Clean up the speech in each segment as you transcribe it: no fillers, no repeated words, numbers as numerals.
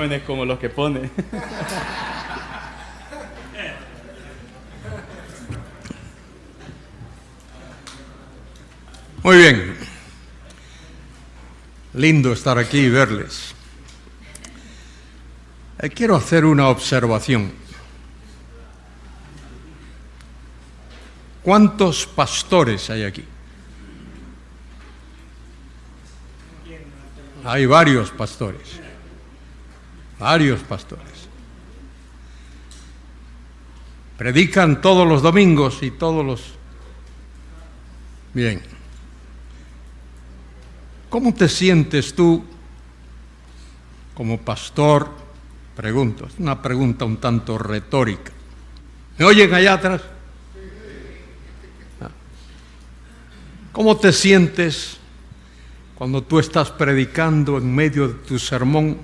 exámenes como los que pone. Muy bien. Lindo estar aquí y verles. Quiero hacer una observación. ¿Cuántos pastores hay aquí? Hay varios pastores. Varios pastores. Predican todos los domingos y todos los... Bien. ¿Cómo te sientes tú como pastor? Pregunto, es una pregunta un tanto retórica. ¿Me oyen allá atrás? ¿Cómo te sientes cuando tú estás predicando en medio de tu sermón?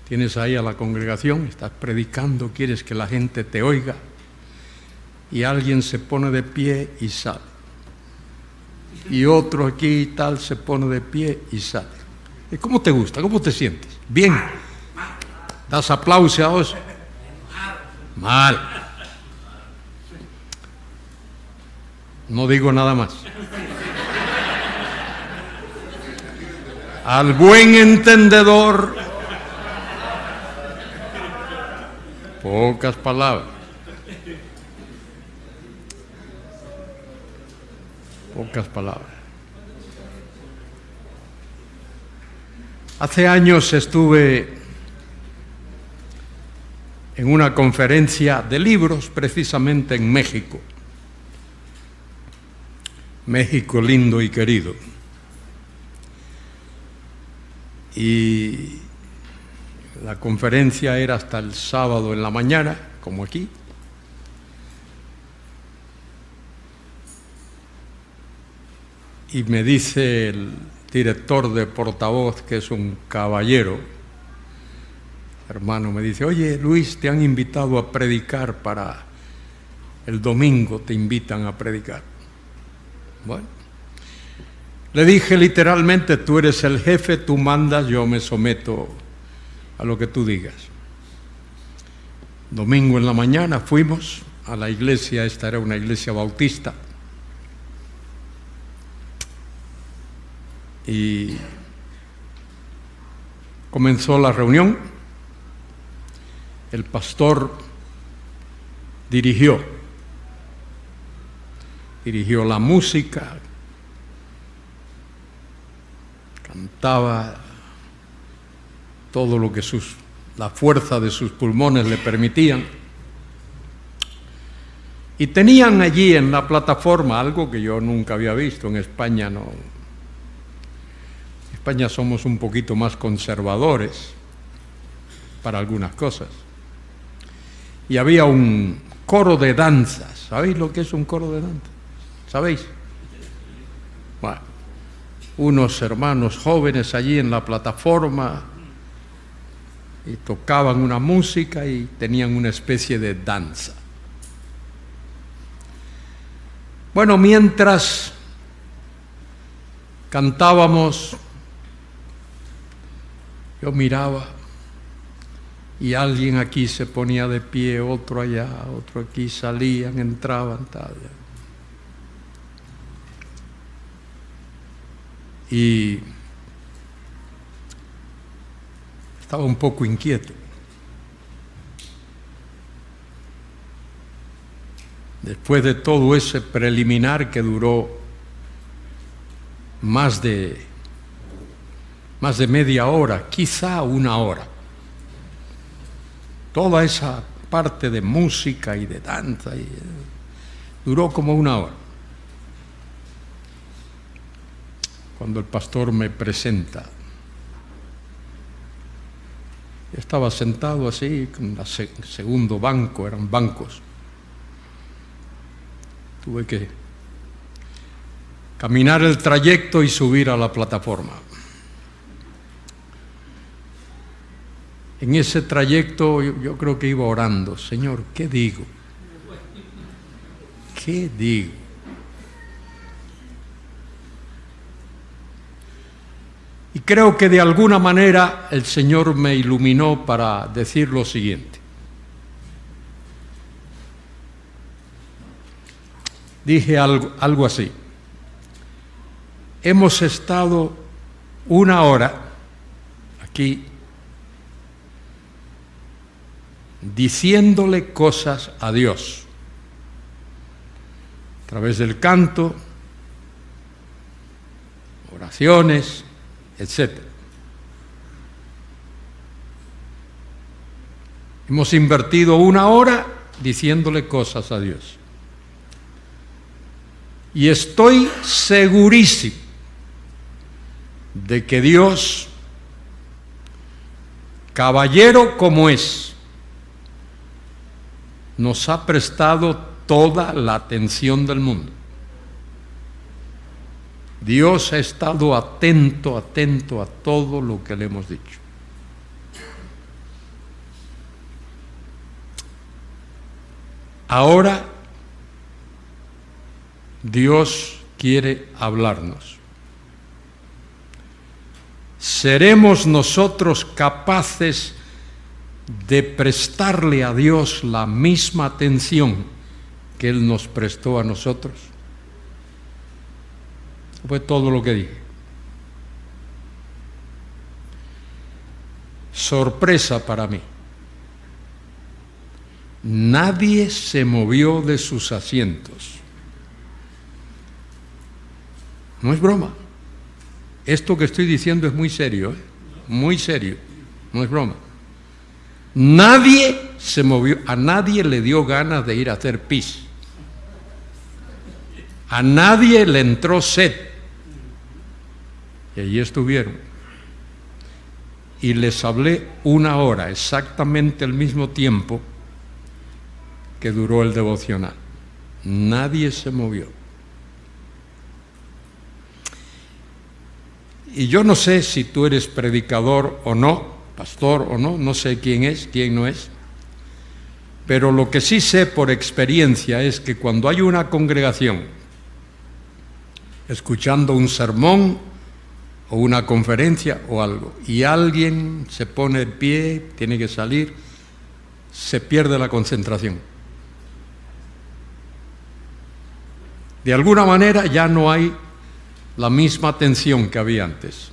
Tienes ahí a la congregación, estás predicando, quieres que la gente te oiga y alguien se pone de pie y sale. Y otro aquí y tal se pone de pie y sale. ¿Y cómo te gusta? ¿Cómo te sientes? Bien. ¿Das aplausos? Mal. No digo nada más. Al buen entendedor, pocas palabras. Pocas palabras. Hace años estuve en una conferencia de libros, precisamente en México. México lindo y querido. Y la conferencia era hasta el sábado en la mañana, como aquí. Y me dice el director de portavoz, que es un caballero, hermano, me dice: oye, Luis, te han invitado a predicar para el domingo, te invitan a predicar. Bueno, le dije literalmente: tú eres el jefe, tú mandas, yo me someto a lo que tú digas. Domingo en la mañana fuimos a la iglesia, esta era una iglesia bautista, y comenzó la reunión. El pastor dirigió la música, cantaba todo lo que la fuerza de sus pulmones le permitían. Y tenían allí en la plataforma algo que yo nunca había visto. En España no. En España somos un poquito más conservadores para algunas cosas. Y había un coro de danzas. ¿Sabéis lo que es un coro de danzas? ¿Sabéis? Bueno, unos hermanos jóvenes allí en la plataforma y tocaban una música y tenían una especie de danza. Bueno, mientras cantábamos, yo miraba y alguien aquí se ponía de pie, otro allá, otro aquí, salían, entraban, tal. Y estaba un poco inquieto. Después de todo ese preliminar que duró más de media hora, quizá una hora, toda esa parte de música y de danza duró como una hora. Cuando el pastor me presenta, yo estaba sentado así, en el segundo banco, eran bancos. Tuve que caminar el trayecto y subir a la plataforma. En ese trayecto yo creo que iba orando: Señor, ¿qué digo? ¿Qué digo? Y creo que de alguna manera el Señor me iluminó para decir lo siguiente. Dije algo así. Hemos estado 1 hora aquí diciéndole cosas a Dios a través del canto, oraciones, etc. Hemos invertido 1 hora diciéndole cosas a Dios. Y estoy segurísimo de que Dios, caballero como es, nos ha prestado toda la atención del mundo. Dios ha estado atento a todo lo que le hemos dicho. Ahora Dios quiere hablarnos. ¿Seremos nosotros capaces de prestarle a Dios la misma atención que Él nos prestó a nosotros? Fue todo lo que dije. Sorpresa para mí. Nadie se movió de sus asientos. No es broma. Esto que estoy diciendo es muy serio, muy serio. No es broma. Nadie se movió, a nadie le dio ganas de ir a hacer pis. A nadie le entró sed. Y allí estuvieron. Y les hablé 1 hora, exactamente el mismo tiempo que duró el devocional. Nadie se movió. Y yo no sé si tú eres predicador o no, pastor o no, no sé quién es, quién no es, pero lo que sí sé por experiencia es que cuando hay una congregación escuchando un sermón o una conferencia o algo, y alguien se pone de pie, tiene que salir, se pierde la concentración. De alguna manera ya no hay la misma atención que había antes.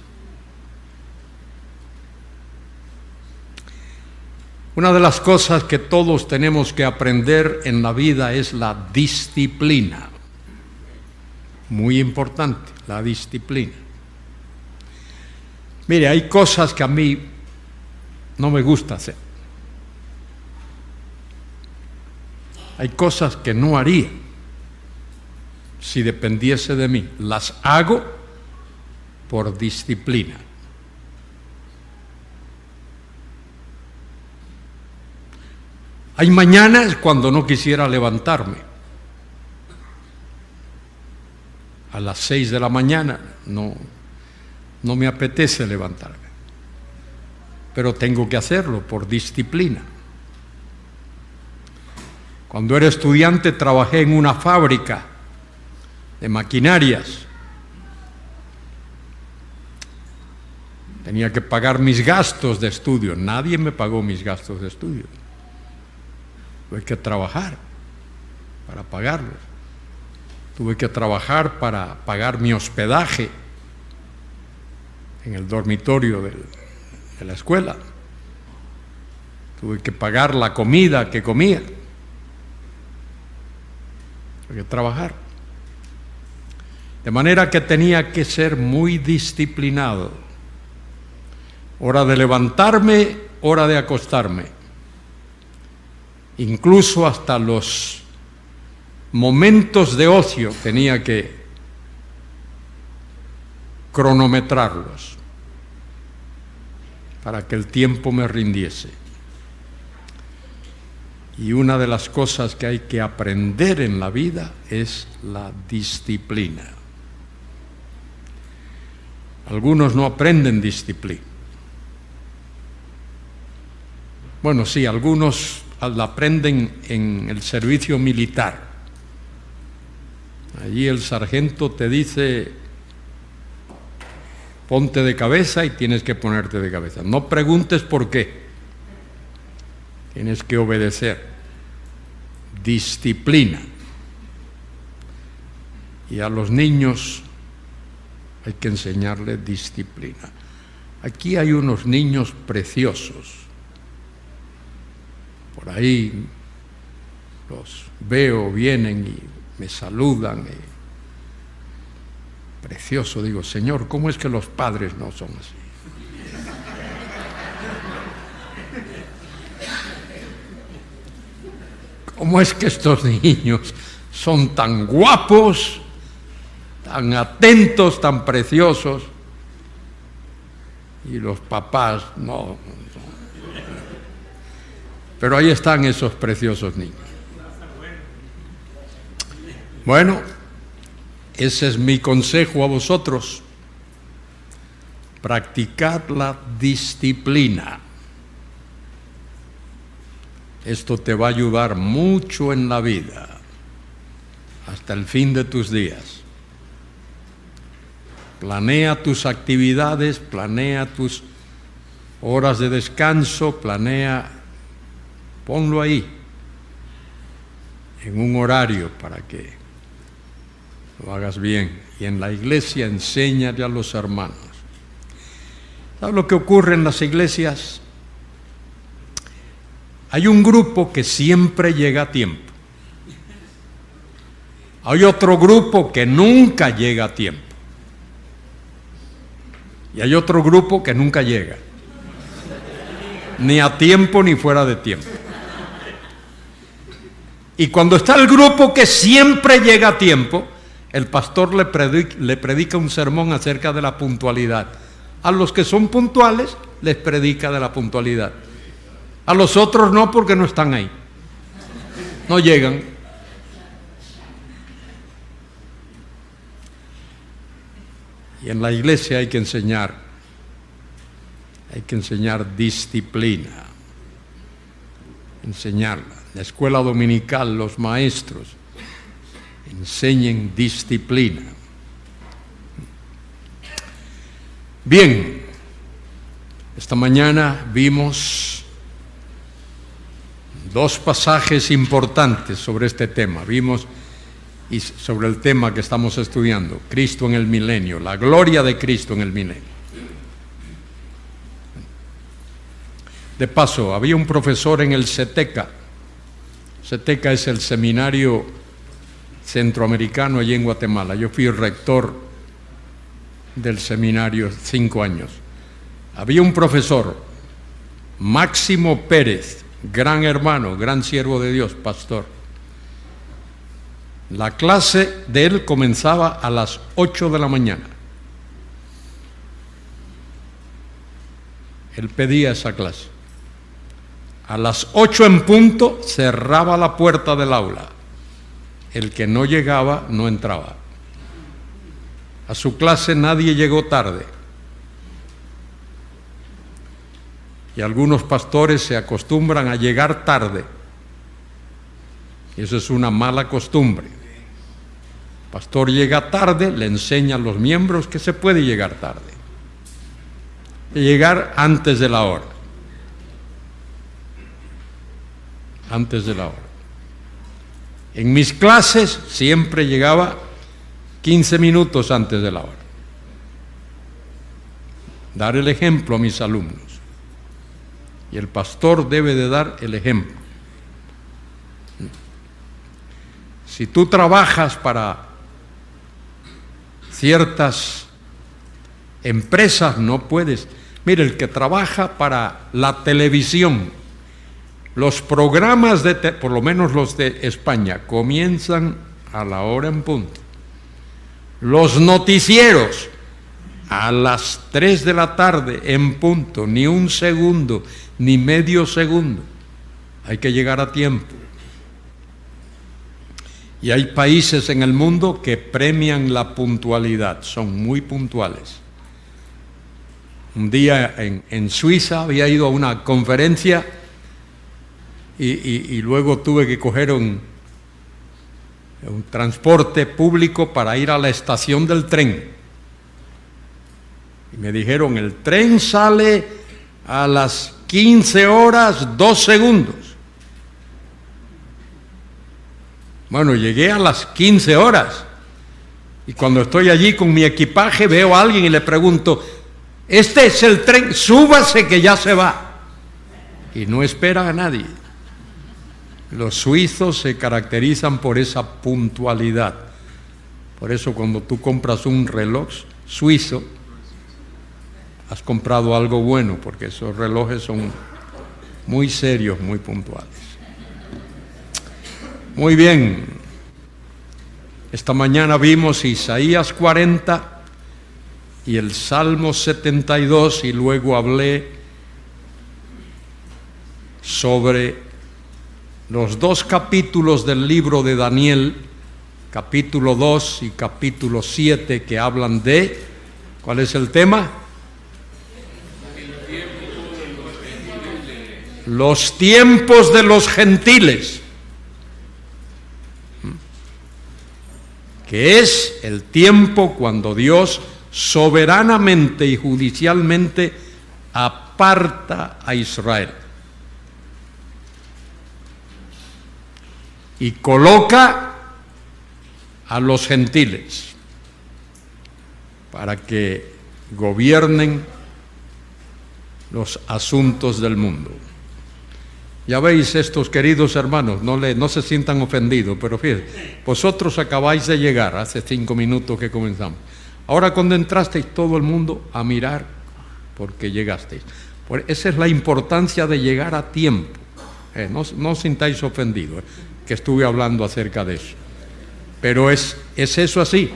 Una de las cosas que todos tenemos que aprender en la vida es la disciplina. Muy importante, la disciplina. Mire, hay cosas que a mí no me gusta hacer. Hay cosas que no haría si dependiese de mí. Las hago por disciplina. Hay mañanas cuando no quisiera levantarme. A las 6 de la mañana no me apetece levantarme. Pero tengo que hacerlo por disciplina. Cuando era estudiante trabajé en una fábrica de maquinarias. Tenía que pagar mis gastos de estudio. Nadie me pagó mis gastos de estudio. Tuve que trabajar para pagarlos. Tuve que trabajar para pagar mi hospedaje en el dormitorio de la escuela. Tuve que pagar la comida que comía. Tuve que trabajar. De manera que tenía que ser muy disciplinado. Hora de levantarme, hora de acostarme. Incluso hasta los momentos de ocio tenía que cronometrarlos para que el tiempo me rindiese. Y una de las cosas que hay que aprender en la vida es la disciplina. Algunos no aprenden disciplina. Bueno, sí, algunos la aprenden en el servicio militar. Allí el sargento te dice: Ponte de cabeza y tienes que ponerte de cabeza. No preguntes por qué. Tienes que obedecer. Disciplina. Y a los niños hay que enseñarles disciplina. Aquí hay unos niños preciosos. Por ahí los veo, vienen y me saludan. Precioso, digo, Señor, ¿cómo es que los padres no son así? ¿Cómo es que estos niños son tan guapos, tan atentos, tan preciosos? Y los papás no. Pero ahí están esos preciosos niños. Bueno, ese es mi consejo a vosotros. Practicad la disciplina. Esto te va a ayudar mucho en la vida, hasta el fin de tus días. Planea tus actividades, planea tus horas de descanso, ponlo ahí, en un horario para que lo hagas bien. Y en la iglesia enséñale a los hermanos. ¿Sabes lo que ocurre en las iglesias? Hay un grupo que siempre llega a tiempo. Hay otro grupo que nunca llega a tiempo. Y hay otro grupo que nunca llega. Ni a tiempo ni fuera de tiempo. Y cuando está el grupo que siempre llega a tiempo, el pastor le predica un sermón acerca de la puntualidad. A los que son puntuales les predica de la puntualidad. A los otros no, porque no están ahí. No llegan. Y en la iglesia hay que enseñar disciplina. Enseñarla. En la escuela dominical los maestros enseñen disciplina. Bien, esta mañana vimos dos pasajes importantes sobre este tema. Vimos y sobre el tema que estamos estudiando, Cristo en el milenio, la gloria de Cristo en el milenio. De paso, había un profesor en el CETECA. CETECA es el seminario centroamericano allí en Guatemala. Yo fui rector del seminario 5 años. Había un profesor, Máximo Pérez, gran hermano, gran siervo de Dios, pastor. La clase de él comenzaba a las 8 de la mañana. Él pedía esa clase. A las 8 en punto cerraba la puerta del aula. El que no llegaba no entraba. A su clase nadie llegó tarde. Y algunos pastores se acostumbran a llegar tarde. Y eso es una mala costumbre. El pastor llega tarde, le enseña a los miembros que se puede llegar tarde. Y llegar antes de la hora. Antes de la hora. En mis clases siempre llegaba 15 minutos antes de la hora. Dar el ejemplo a mis alumnos. Y el pastor debe de dar el ejemplo. Si tú trabajas para ciertas empresas, no puedes. Mire, el que trabaja para la televisión, los programas por lo menos los de España, comienzan a la hora en punto. Los noticieros a las 3 de la tarde en punto, ni un segundo, ni medio segundo. Hay que llegar a tiempo. Y hay países en el mundo que premian la puntualidad, son muy puntuales. Un día en Suiza había ido a una conferencia y luego tuve que coger un transporte público para ir a la estación del tren. Y me dijeron, el tren sale a las 15 horas 2 segundos. Bueno, llegué a las 15 horas. Y cuando estoy allí con mi equipaje, veo a alguien y le pregunto, este es el tren, súbase que ya se va. Y no espera a nadie. Los suizos se caracterizan por esa puntualidad. Por eso cuando tú compras un reloj suizo, has comprado algo bueno, porque esos relojes son muy serios, muy puntuales. Muy bien. Esta mañana vimos Isaías 40 y el Salmo 72 y luego hablé sobre los 2 capítulos del libro de Daniel, capítulo 2 y capítulo 7, que hablan de, ¿cuál es el tema? Los tiempos de los gentiles, que es el tiempo cuando Dios soberanamente y judicialmente aparta a Israel y coloca a los gentiles para que gobiernen los asuntos del mundo. Ya veis, estos queridos hermanos, no se sientan ofendidos, pero fíjense, vosotros acabáis de llegar hace 5 minutos que comenzamos. Ahora cuando entrasteis todo el mundo a mirar porque llegasteis. Esa es la importancia de llegar a tiempo. No os sintáis ofendidos, que estuve hablando acerca de eso. Pero es eso así.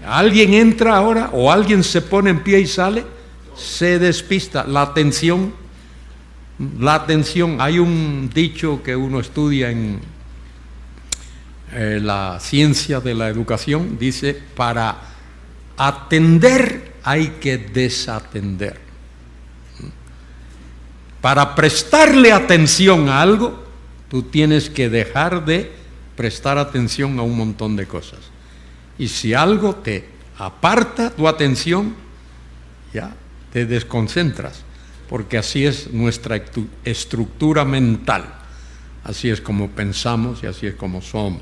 Alguien entra ahora o alguien se pone en pie y sale, se despista. La atención, hay un dicho que uno estudia en la ciencia de la educación, dice, para atender hay que desatender. Para prestarle atención a algo, tú tienes que dejar de prestar atención a un montón de cosas. Y si algo te aparta tu atención, ya te desconcentras, porque así es nuestra estructura mental, así es como pensamos y así es como somos.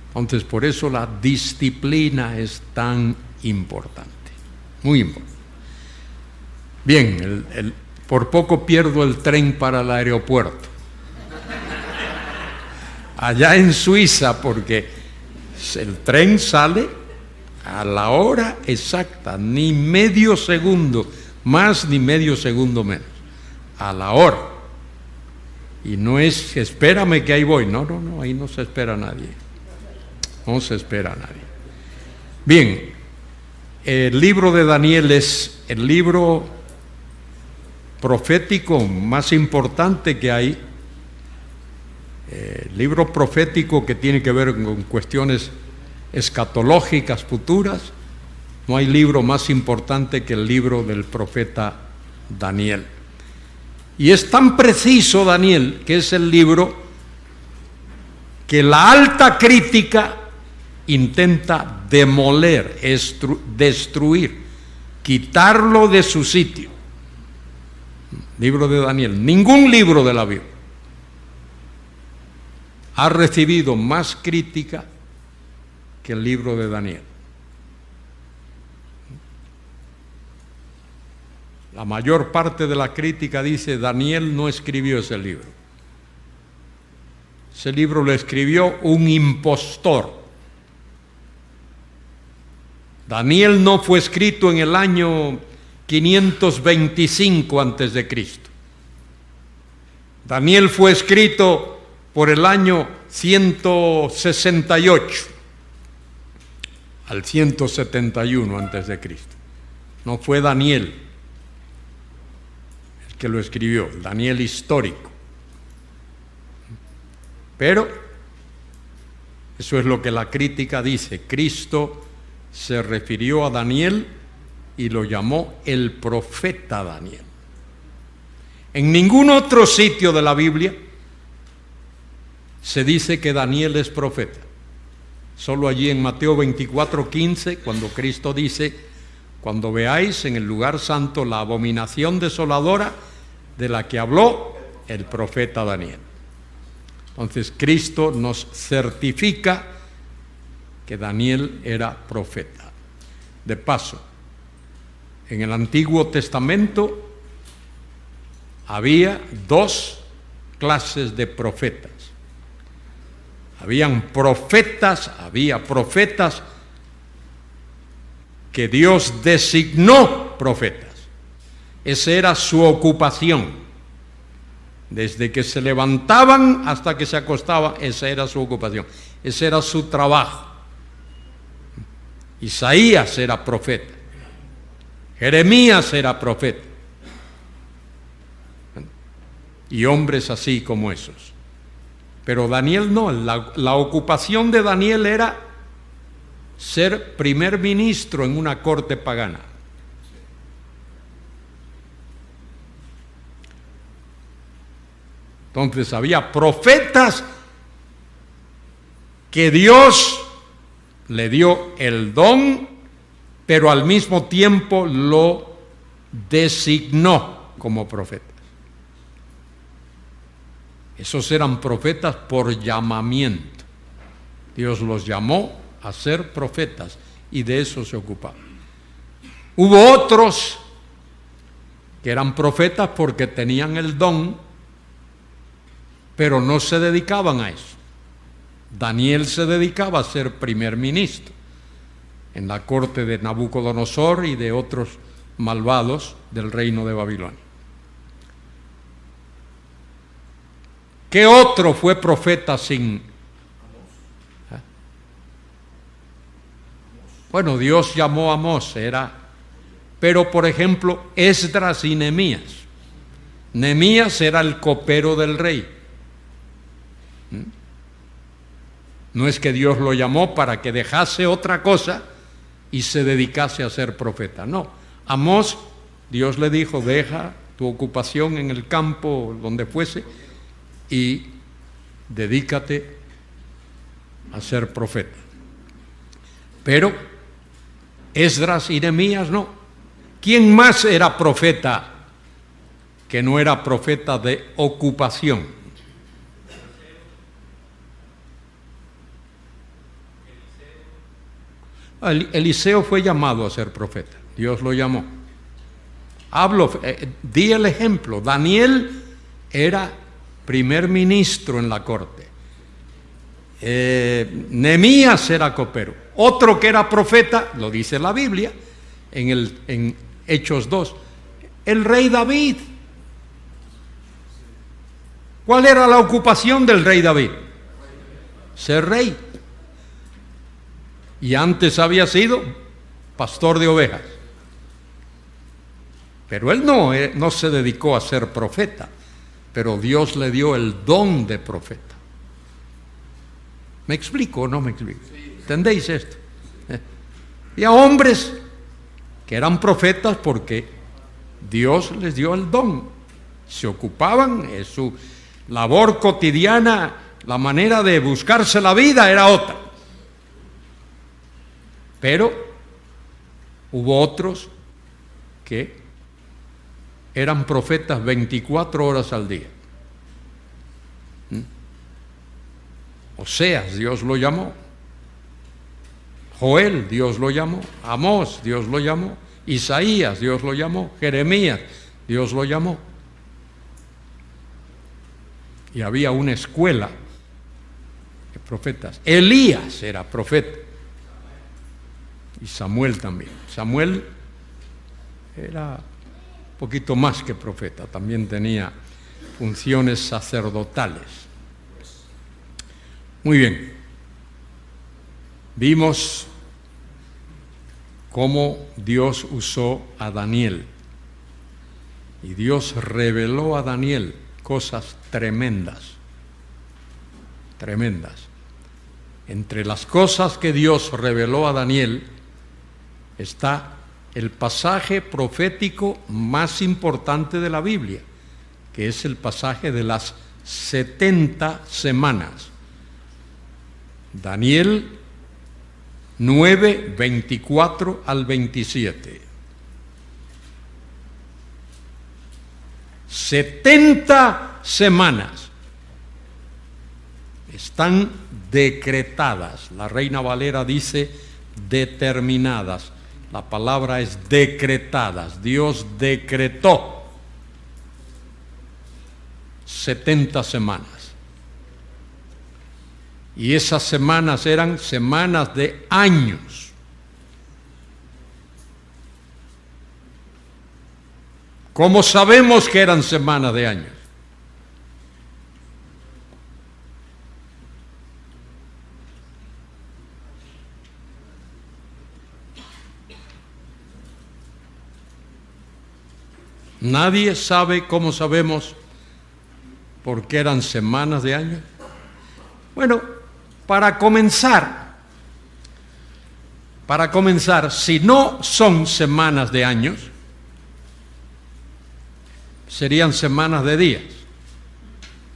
Entonces, por eso la disciplina es tan importante, muy importante. Bien, por poco pierdo el tren para el aeropuerto. Allá en Suiza, porque el tren sale a la hora exacta, ni medio segundo más ni medio segundo menos, a la hora. Y no es, espérame que ahí voy, no, ahí no se espera a nadie, no se espera a nadie. Bien, el libro de Daniel es el libro profético más importante que hay, libro profético que tiene que ver con cuestiones escatológicas futuras. No hay libro más importante que el libro del profeta Daniel. Y es tan preciso Daniel, que es el libro que la alta crítica intenta demoler, destruir, quitarlo de su sitio. Libro de Daniel. Ningún libro de la Biblia ha recibido más crítica que el libro de Daniel. La mayor parte de la crítica dice, Daniel no escribió ese libro. Ese libro lo escribió un impostor. Daniel no fue escrito en el año 525 antes de Cristo. Daniel fue escrito por el año 168 al 171 antes de Cristo. No fue Daniel el que lo escribió, Daniel histórico. Pero eso es lo que la crítica dice. Cristo se refirió a Daniel y lo llamó el profeta Daniel. En ningún otro sitio de la Biblia se dice que Daniel es profeta. Solo allí en Mateo 24:15, cuando Cristo dice, cuando veáis en el lugar santo la abominación desoladora de la que habló el profeta Daniel. Entonces Cristo nos certifica que Daniel era profeta. De paso, en el Antiguo Testamento había dos clases de profetas. Había profetas que Dios designó profetas. Esa era su ocupación. Desde que se levantaban hasta que se acostaban, esa era su ocupación. Ese era su trabajo. Isaías era profeta. Jeremías era profeta. Y hombres así como esos. Pero Daniel no. La ocupación de Daniel era ser primer ministro en una corte pagana. Entonces había profetas que Dios le dio el don, pero al mismo tiempo lo designó como profetas. Esos eran profetas por llamamiento. Dios los llamó a ser profetas y de eso se ocupaban. Hubo otros que eran profetas porque tenían el don, pero no se dedicaban a eso. Daniel se dedicaba a ser primer ministro en la corte de Nabucodonosor y de otros malvados del reino de Babilonia. ¿Qué otro fue profeta sin? Bueno, Dios llamó a Amós, pero por ejemplo, Esdras y Nehemías. Nehemías era el copero del rey. No es que Dios lo llamó para que dejase otra cosa y se dedicase a ser profeta. No, Amós, Dios le dijo, deja tu ocupación en el campo, donde fuese, y dedícate a ser profeta. Pero Esdras y Nehemías no. ¿Quién más era profeta que no era profeta de ocupación? Eliseo fue llamado a ser profeta, Dios lo llamó. Di el ejemplo. Daniel era primer ministro en la corte. Nehemías era copero. Otro que era profeta, lo dice la Biblia, en Hechos 2, el rey David. ¿Cuál era la ocupación del rey David? Ser rey. Y antes había sido pastor de ovejas. Pero él no se dedicó a ser profeta, pero Dios le dio el don de profeta. ¿Me explico o no me explico? ¿Entendéis esto? Y a hombres que eran profetas porque Dios les dio el don. Se ocupaban, su labor cotidiana, la manera de buscarse la vida era otra. Pero hubo otros que eran profetas 24 horas al día. Oseas, Dios lo llamó. Joel, Dios lo llamó. Amós, Dios lo llamó. Isaías, Dios lo llamó. Jeremías, Dios lo llamó. Y había una escuela de profetas. Elías era profeta. Y Samuel también. Samuel era un poquito más que profeta, también tenía funciones sacerdotales. Muy bien. Vimos cómo Dios usó a Daniel. Y Dios reveló a Daniel cosas tremendas. Tremendas. Entre las cosas que Dios reveló a Daniel está el pasaje profético más importante de la Biblia, que es el pasaje de las 70 semanas. Daniel 9, 24 al 27. 70 semanas están decretadas. La Reina Valera dice determinadas. La palabra es decretadas. Dios decretó 70 semanas. Y esas semanas eran semanas de años. ¿Cómo sabemos que eran semanas de años? Nadie sabe cómo sabemos por qué eran semanas de años. Bueno, para comenzar, si no son semanas de años, serían semanas de días,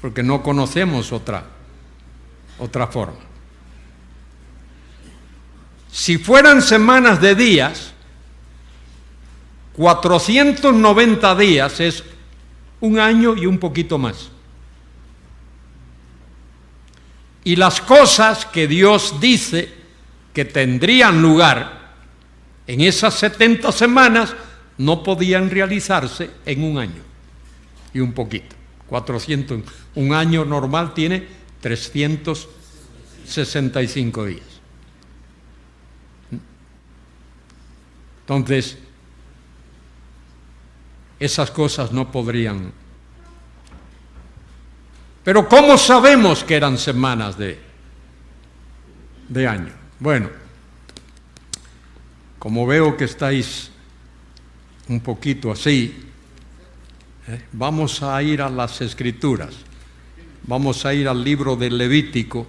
porque no conocemos otra forma. Si fueran semanas de días, 490 días es un año y un poquito más. Y las cosas que Dios dice que tendrían lugar en esas 70 semanas no podían realizarse en un año y un poquito. 400, un año normal tiene 365 días. Entonces, esas cosas no podrían. Pero ¿cómo sabemos que eran semanas de año? Bueno, como veo que estáis un poquito así, vamos a ir a las Escrituras. Vamos a ir al libro del Levítico.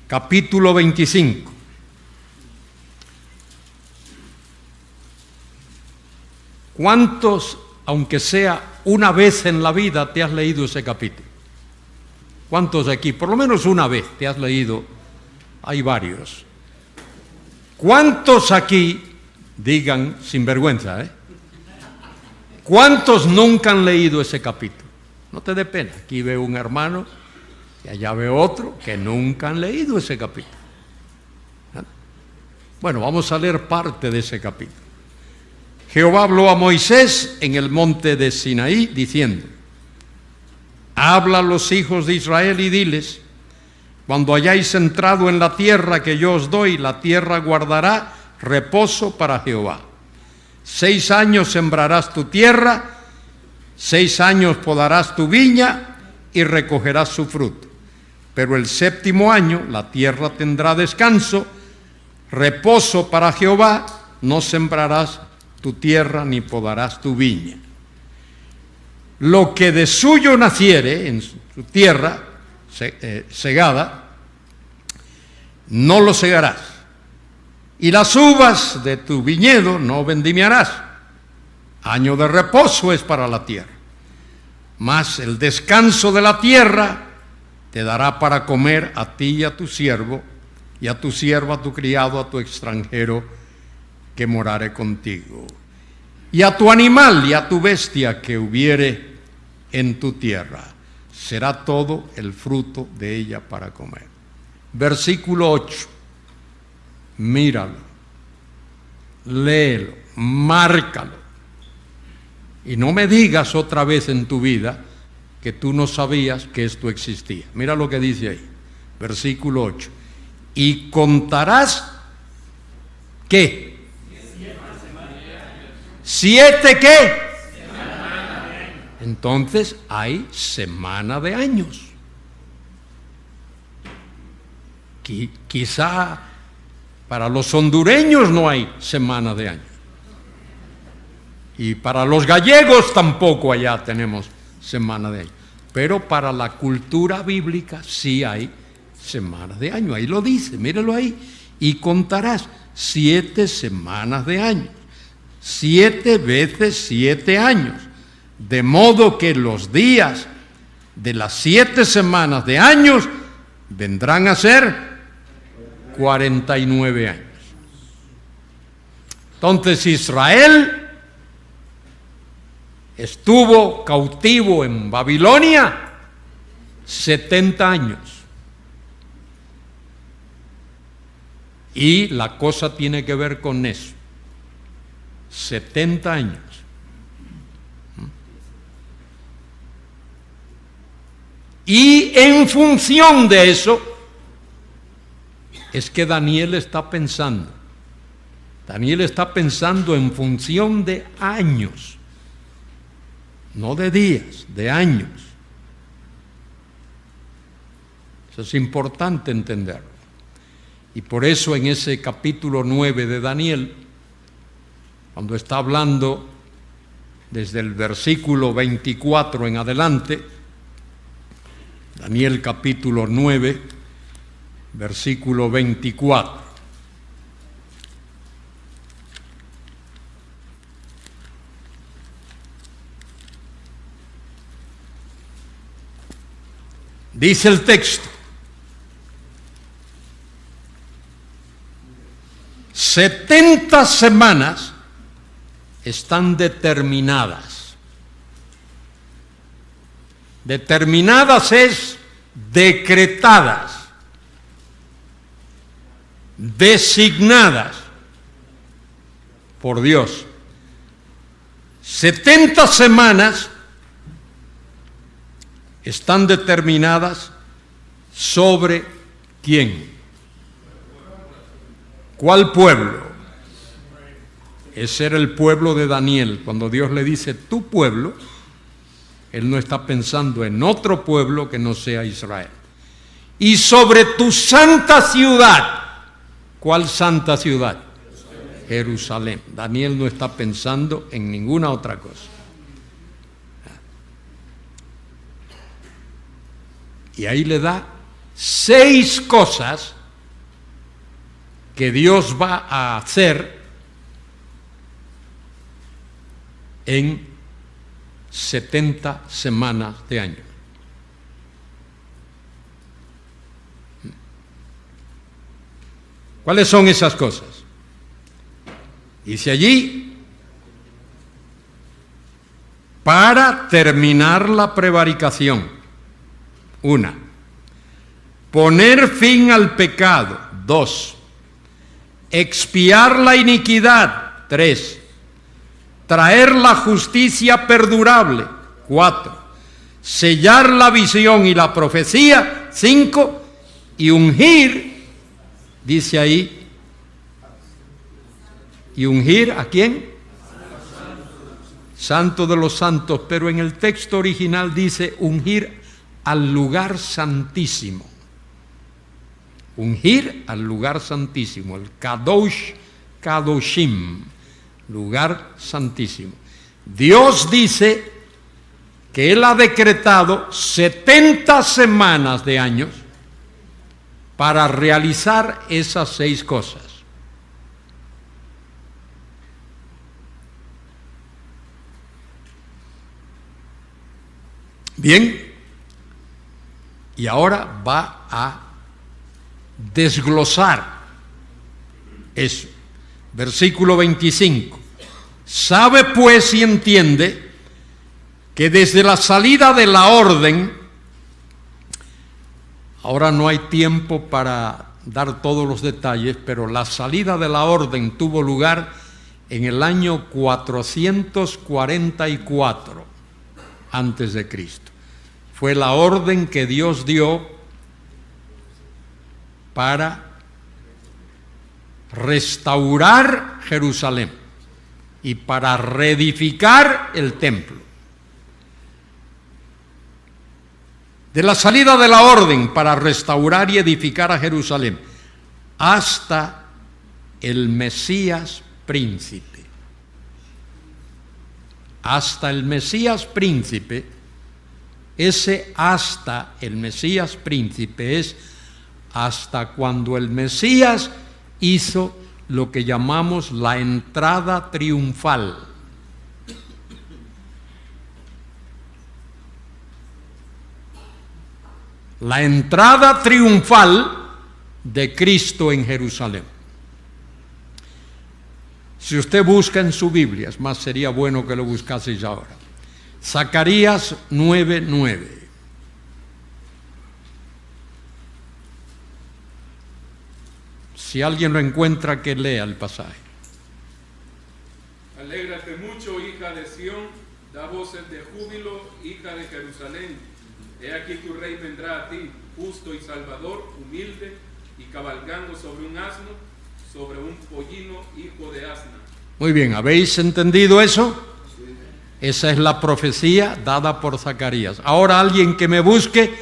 Capítulo 25. ¿Cuántos, aunque sea una vez en la vida, te has leído ese capítulo? ¿Cuántos de aquí? Por lo menos una vez te has leído. Hay varios. ¿Cuántos aquí, digan sin vergüenza, cuántos nunca han leído ese capítulo? No te dé pena. Aquí veo un hermano y allá veo otro que nunca han leído ese capítulo. Bueno, vamos a leer parte de ese capítulo. Jehová habló a Moisés en el monte de Sinaí, diciendo: habla a los hijos de Israel y diles: cuando hayáis entrado en la tierra que yo os doy, la tierra guardará reposo para Jehová. 6 años sembrarás tu tierra, 6 años podarás tu viña y recogerás su fruto. Pero el 7º año la tierra tendrá descanso, reposo para Jehová, no sembrarás tu tierra ni podarás tu viña. Lo que de suyo naciere en su tierra segada, no lo segarás, y las uvas de tu viñedo no vendimiarás. Año de reposo es para la tierra. Mas el descanso de la tierra te dará para comer a ti y a tu siervo, y a tu siervo, a tu criado, a tu extranjero que morare contigo, y a tu animal y a tu bestia que hubiere en tu tierra. Será todo el fruto de ella para comer. Versículo 8. Míralo, léelo, márcalo. Y no me digas otra vez en tu vida que tú no sabías que esto existía. Mira lo que dice ahí, versículo 8. Y contarás, ¿qué? 7 ¿qué? Entonces hay semana de años. Quizá para los hondureños no hay semana de años. Y para los gallegos tampoco allá tenemos semana de año. Pero para la cultura bíblica sí hay semana de año. Ahí lo dice, míralo ahí. Y contarás 7 semanas de año. 7 veces 7 años, de modo que los días de las 7 semanas de años vendrán a ser 49 años. Entonces Israel estuvo cautivo en Babilonia 70 años. Y la cosa tiene que ver con eso. 70 años. Y en función de eso es que Daniel está pensando. Daniel está pensando en función de años, no de días, de años. Eso es importante entenderlo. Y por eso en ese capítulo 9 de Daniel, cuando está hablando desde el versículo 24 en adelante, Daniel capítulo 9, versículo 24. Dice el texto: 70 semanas están determinadas. Determinadas es decretadas, designadas por Dios. 70 semanas están determinadas sobre ¿quién? ¿Cuál pueblo? Ese era el pueblo de Daniel. Cuando Dios le dice tu pueblo, Él no está pensando en otro pueblo que no sea Israel. Y sobre tu santa ciudad. ¿Cuál santa ciudad? Jerusalén. Daniel no está pensando en ninguna otra cosa. Y ahí le da 6 cosas que Dios va a hacer en 70 semanas de año. ¿Cuáles son esas cosas? Dice allí: para terminar la prevaricación, 1. Poner fin al pecado, 2. Expiar la iniquidad, 3. Traer la justicia perdurable, 4. Sellar la visión y la profecía, 5. Y ungir, dice ahí, ¿y ungir a quién? Santo de los santos, pero en el texto original dice ungir al lugar santísimo. Ungir al lugar santísimo, el Kadosh Kadoshim, lugar santísimo. Dios dice que Él ha decretado 70 semanas de años para realizar esas 6 cosas. Bien, y ahora va a desglosar eso. Versículo 25. Sabe pues y entiende que desde la salida de la orden, ahora no hay tiempo para dar todos los detalles, pero la salida de la orden tuvo lugar en el año 444 antes de Cristo. Fue la orden que Dios dio para restaurar Jerusalén y para reedificar el templo. De la salida de la orden para restaurar y edificar a Jerusalén hasta el Mesías príncipe. Hasta el Mesías príncipe, ese hasta el Mesías príncipe es hasta cuando el Mesías hizo lo que llamamos la entrada triunfal. La entrada triunfal de Cristo en Jerusalén. Si usted busca en su Biblia, es más, sería bueno que lo buscase ya ahora. Zacarías 9:9. Si alguien lo encuentra, que lea el pasaje. Alégrate mucho, hija de Sión, da voces de júbilo, hija de Jerusalén. He aquí tu rey vendrá a ti, justo y salvador, humilde y cabalgando sobre un asno, sobre un pollino, hijo de asna. Muy bien, ¿habéis entendido eso? Esa es la profecía dada por Zacarías. Ahora alguien que me busque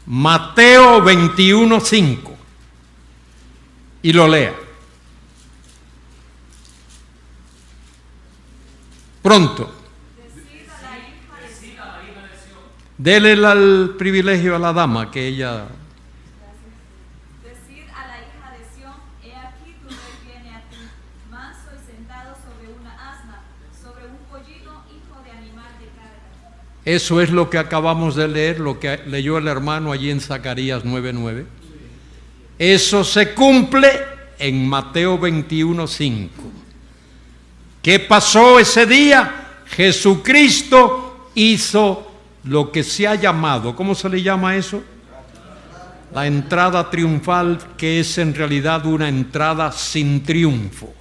Mateo 21:5 y lo lea. Pronto. Dele el privilegio a la dama, que ella... Decid a la hija de Sión, he aquí tu rey viene a ti, manso y sentado sobre una asna, sobre un pollino, hijo de animal de carga. Eso es lo que acabamos de leer, lo que leyó el hermano allí en Zacarías 9:9. Eso se cumple en Mateo 21:5. ¿Qué pasó ese día? Jesucristo hizo lo que se ha llamado, ¿cómo se le llama eso? La entrada triunfal, que es en realidad una entrada sin triunfo.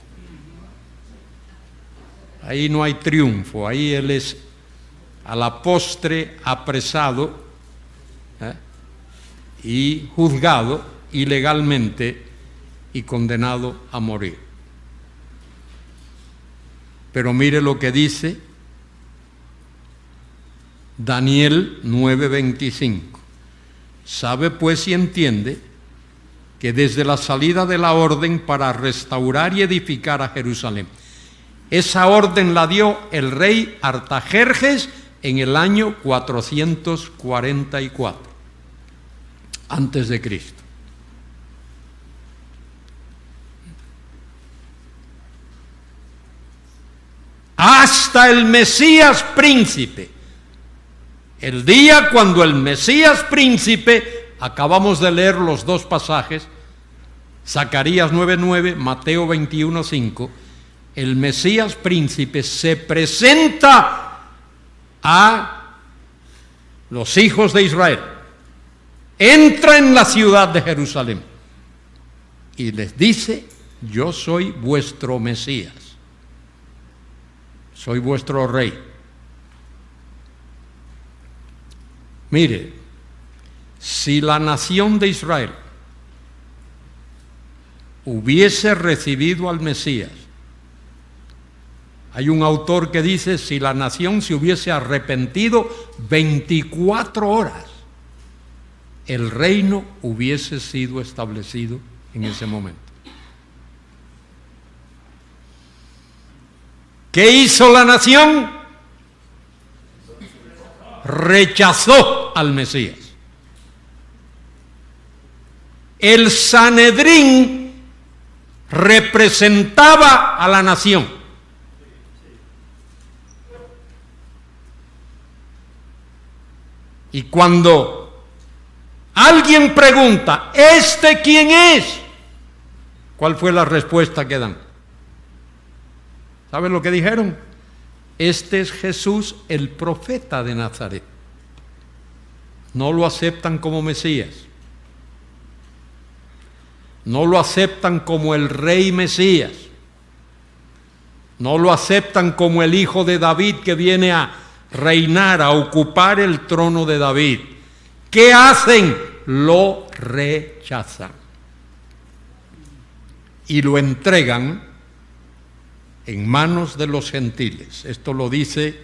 Ahí no hay triunfo, ahí Él es a la postre apresado y juzgado ilegalmente y condenado a morir. Pero mire lo que dice Daniel 9:25. Sabe pues y entiende que desde la salida de la orden para restaurar y edificar a Jerusalén, esa orden la dio el rey Artajerjes en el año 444 antes de Cristo. Hasta el Mesías príncipe. El día cuando el Mesías príncipe, acabamos de leer los dos pasajes, Zacarías 9:9, Mateo 21:5, el Mesías príncipe se presenta a los hijos de Israel, entra en la ciudad de Jerusalén y les dice: yo soy vuestro Mesías, soy vuestro rey. Mire, si la nación de Israel hubiese recibido al Mesías, hay un autor que dice, si la nación se hubiese arrepentido 24 horas, el reino hubiese sido establecido en ese momento. ¿Qué hizo la nación? Rechazó al Mesías. El Sanedrín representaba a la nación. Y cuando alguien pregunta, ¿este quién es? ¿Cuál fue la respuesta que dan? ¿Saben lo que dijeron? Este es Jesús, el profeta de Nazaret. No lo aceptan como Mesías. No lo aceptan como el rey Mesías. No lo aceptan como el hijo de David que viene a reinar, a ocupar el trono de David. ¿Qué hacen? Lo rechazan. Y lo entregan en manos de los gentiles. Esto lo dice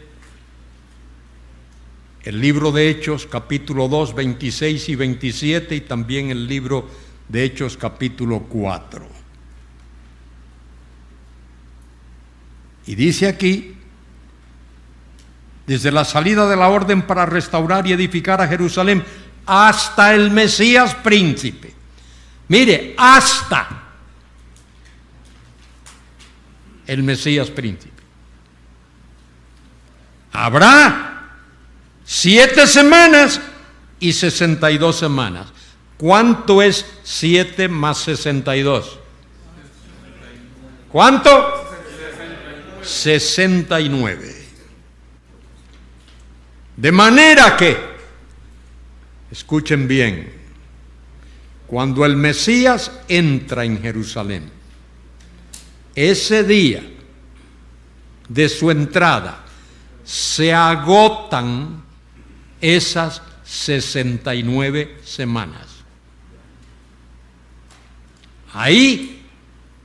el libro de Hechos, capítulo 2, 26 y 27, y también el libro de Hechos, capítulo 4. Y dice aquí, desde la salida de la orden para restaurar y edificar a Jerusalén, hasta el Mesías príncipe. Mire, hasta. el Mesías príncipe. Habrá 7 semanas y 62 semanas. ¿Cuánto es 7 más 62? ¿Cuánto? 69. De manera que, escuchen bien, cuando el Mesías entra en Jerusalén, ese día de su entrada se agotan esas 69 semanas. Ahí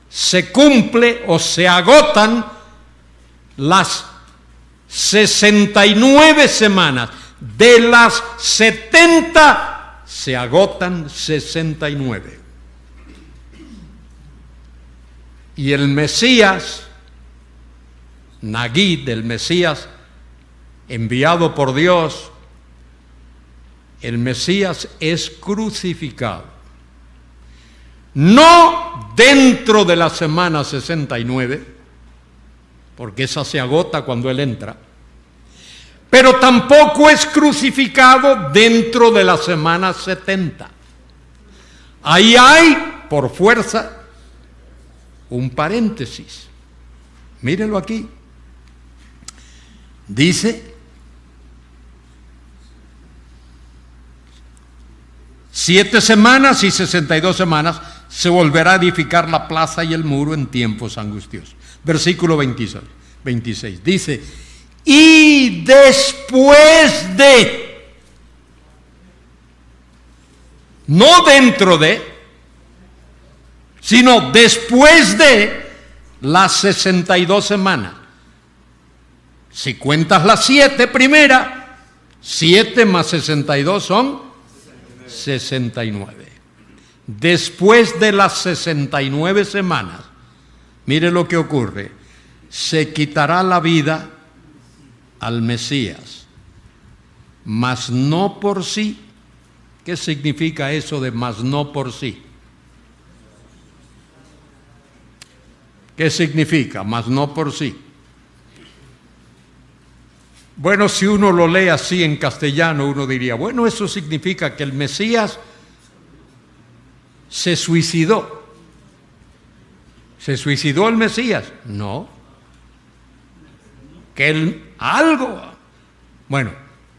se cumple o se agotan las 69 semanas. De las 70 se agotan 69. Y el Mesías, Nagid, el Mesías enviado por Dios, el Mesías es crucificado. No dentro de la semana 69, porque esa se agota cuando Él entra, pero tampoco es crucificado dentro de la semana 70. Ahí hay, por fuerza, un paréntesis. Mírenlo aquí. Dice: 7 semanas y 62 semanas se volverá a edificar la plaza y el muro en tiempos angustiosos. Versículo 26. Dice: y después de, no dentro de, sino después de las 62 semanas. Si cuentas las 7 primeras, 7 más 62 son 69. Después de las 69 semanas, mire lo que ocurre: se quitará la vida al Mesías, mas no por sí. ¿Qué significa eso de mas no por sí? ¿Qué significa mas no por sí? Bueno, si uno lo lee así en castellano, uno diría, bueno, eso significa que el Mesías se suicidó. ¿Se suicidó el Mesías? No. Que algo. Bueno,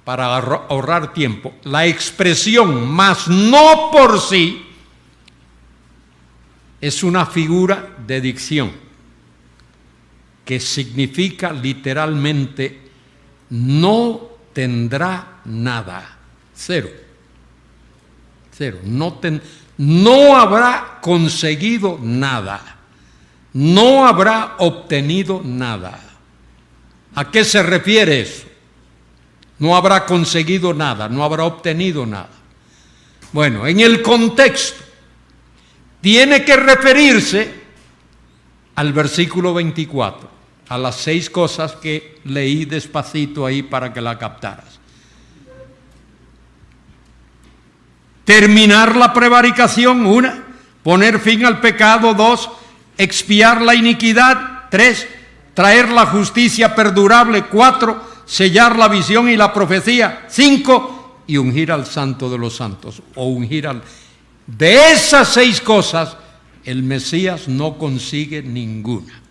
para ahorrar tiempo, la expresión mas no por sí es una figura de dicción que significa literalmente no tendrá nada. Cero. No habrá conseguido nada. No habrá obtenido nada. ¿A qué se refiere eso? No habrá conseguido nada, no habrá obtenido nada. Bueno, en el contexto tiene que referirse al versículo 24, a las 6 cosas que leí despacito ahí para que la captaras. Terminar la prevaricación, 1. Poner fin al pecado, 2. Expiar la iniquidad, 3. Traer la justicia perdurable, 4. Sellar la visión y la profecía, 5. Y ungir al santo de los santos, o ungir al... De esas 6 cosas, el Mesías no consigue ninguna.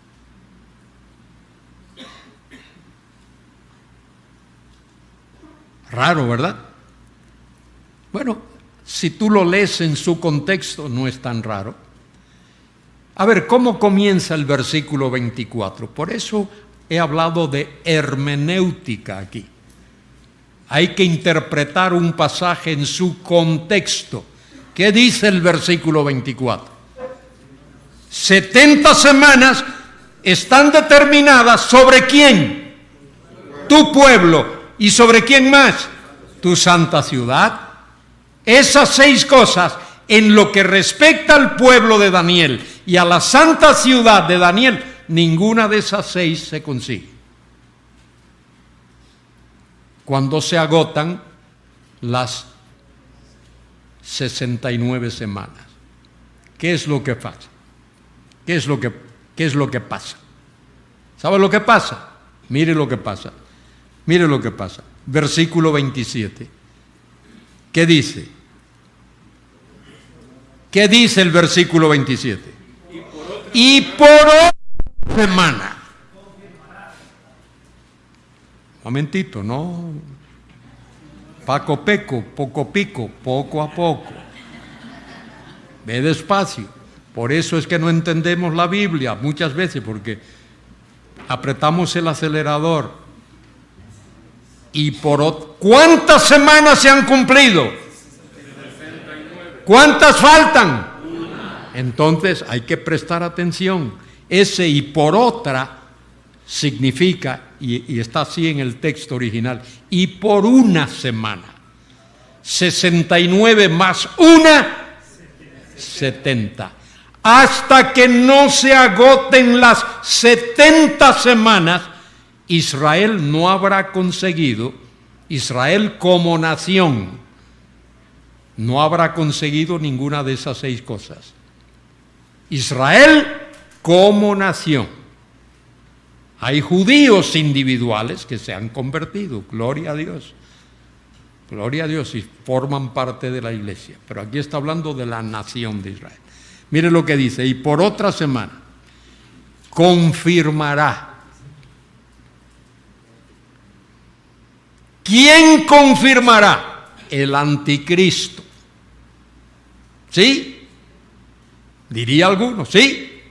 Raro, ¿verdad? Bueno, si tú lo lees en su contexto, no es tan raro. A ver, ¿cómo comienza el versículo 24? Por eso he hablado de hermenéutica aquí. Hay que interpretar un pasaje en su contexto. ¿Qué dice el versículo 24? 70 semanas están determinadas sobre quién, tu pueblo, y sobre quién más, tu santa ciudad. Esas 6 cosas, en lo que respecta al pueblo de Daniel y a la santa ciudad de Daniel, ninguna de esas 6 se consigue. Cuando se agotan las 69 semanas. ¿Qué es lo que pasa? ¿Qué es lo que pasa? ¿Sabe lo que pasa? Mire lo que pasa. Mire lo que pasa. Versículo 27. ¿Qué dice? ¿Qué dice el versículo 27? Y por otra semana. Momentito, no. Paco peco, poco pico, poco a poco. Ve despacio. Por eso es que no entendemos la Biblia muchas veces, porque apretamos el acelerador. Y ¿cuántas semanas se han cumplido? ¿Cuántas faltan? Entonces hay que prestar atención. Ese y por otra significa, y está así en el texto original, y por una semana. 69 más una, 70. Hasta que no se agoten las 70 semanas, Israel no habrá conseguido, Israel como nación, no habrá conseguido ninguna de esas 6 cosas. Israel como nación. Hay judíos individuales que se han convertido, gloria a Dios. Gloria a Dios, y forman parte de la iglesia. Pero aquí está hablando de la nación de Israel. Mire lo que dice, y por otra semana confirmará. ¿Quién confirmará? El anticristo. ¿Sí? Diría alguno, ¿sí?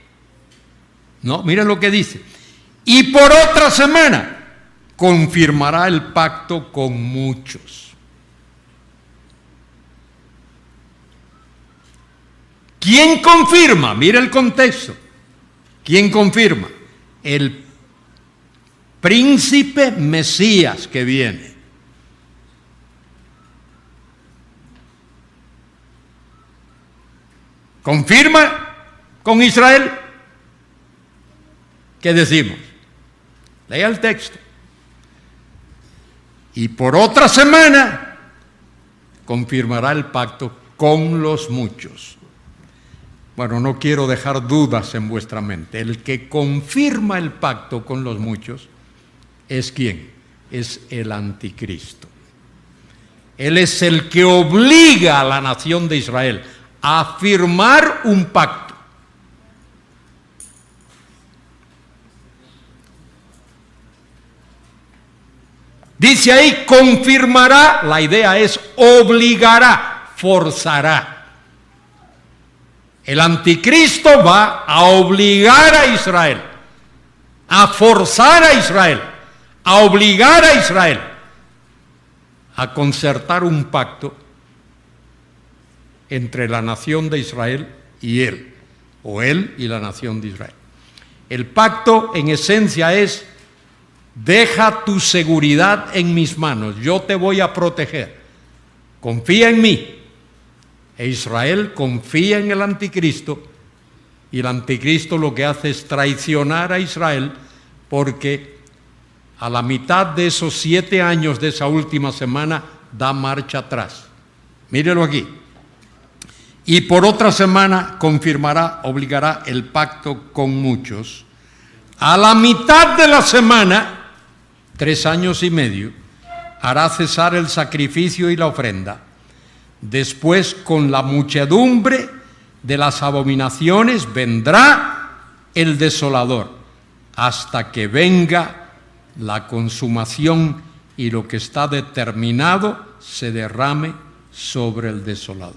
No, mire lo que dice. Y por otra semana confirmará el pacto con muchos. ¿Quién confirma? Mire el contexto. ¿Quién confirma? El príncipe Mesías que viene. ¿Confirma con Israel? ¿Qué decimos? Lea el texto. Y por otra semana confirmará el pacto con los muchos. Bueno, no quiero dejar dudas en vuestra mente. El que confirma el pacto con los muchos es ¿quién? Es el anticristo. Él es el que obliga a la nación de Israel a firmar un pacto. Dice ahí, confirmará, la idea es obligará, forzará. El anticristo va a obligar a Israel, a forzar a Israel, a obligar a Israel a concertar un pacto entre la nación de Israel y él, o él y la nación de Israel. El pacto en esencia es: deja tu seguridad en mis manos, yo te voy a proteger, confía en mí. E Israel confía en el anticristo, y el anticristo lo que hace es traicionar a Israel, porque a la mitad de esos 7 años de esa última semana da marcha atrás. Mírelo aquí. Y por otra semana confirmará, obligará el pacto con muchos. A la mitad de la semana, 3 años y medio, hará cesar el sacrificio y la ofrenda. Después, con la muchedumbre de las abominaciones, vendrá el desolador, hasta que venga la consumación y lo que está determinado se derrame sobre el desolador.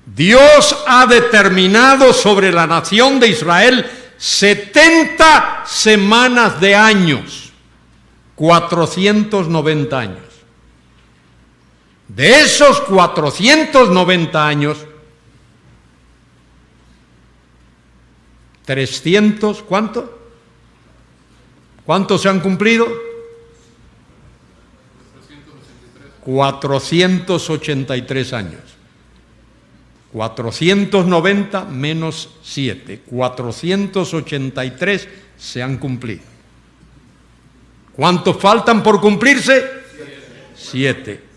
Dios ha determinado sobre la nación de Israel 70 semanas de años, 490 años. De esos 490 años, 300, ¿cuánto? ¿Cuántos se han cumplido? 483 años. 490 menos 7, 483 se han cumplido. ¿Cuántos faltan por cumplirse? 7.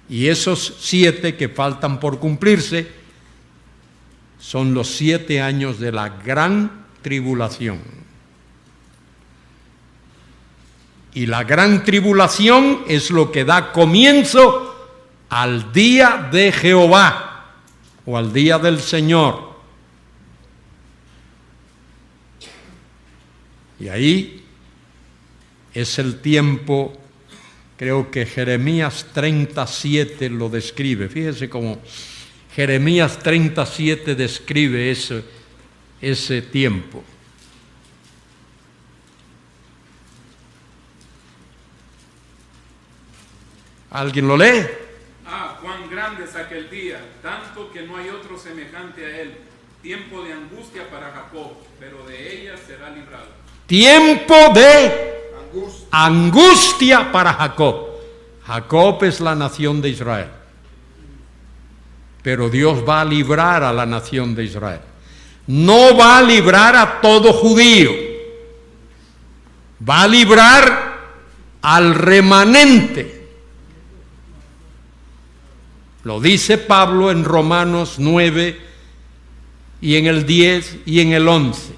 Y esos 7 que faltan por cumplirse son los 7 años de la gran tribulación. Y la gran tribulación es lo que da comienzo al día de Jehová o al día del Señor. Y ahí es el tiempo, creo que Jeremías 37 lo describe. Fíjese cómo Jeremías 37 describe ese tiempo. ¿Alguien lo lee? Cuán grande es aquel día, tanto que no hay otro semejante a él. Tiempo de angustia para Jacob, pero de ella será librado. Tiempo de angustia para Jacob. Jacob es la nación de Israel. Pero Dios va a librar a la nación de Israel. No va a librar a todo judío. Va a librar al remanente. Lo dice Pablo en Romanos 9 y en el 10 y en el 11.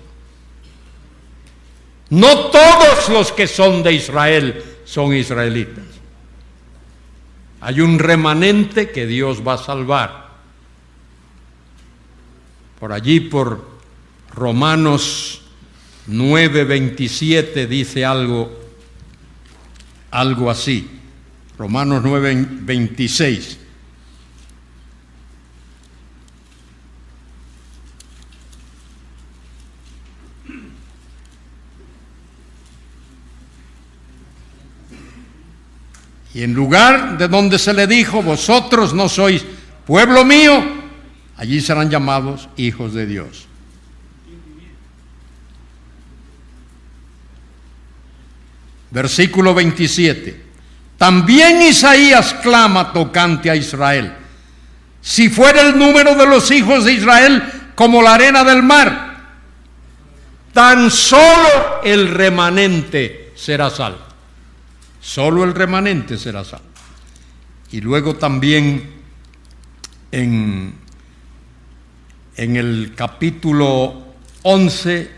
No todos los que son de Israel son israelitas. Hay un remanente que Dios va a salvar. Por allí, por Romanos 9:27 dice algo así. Romanos 9:26. Y en lugar de donde se le dijo, vosotros no sois pueblo mío, allí serán llamados hijos de Dios. Versículo 27. También Isaías clama tocante a Israel. Si fuera el número de los hijos de Israel como la arena del mar, tan solo el remanente será salvo. Solo el remanente será salvo. Y luego también en el capítulo 11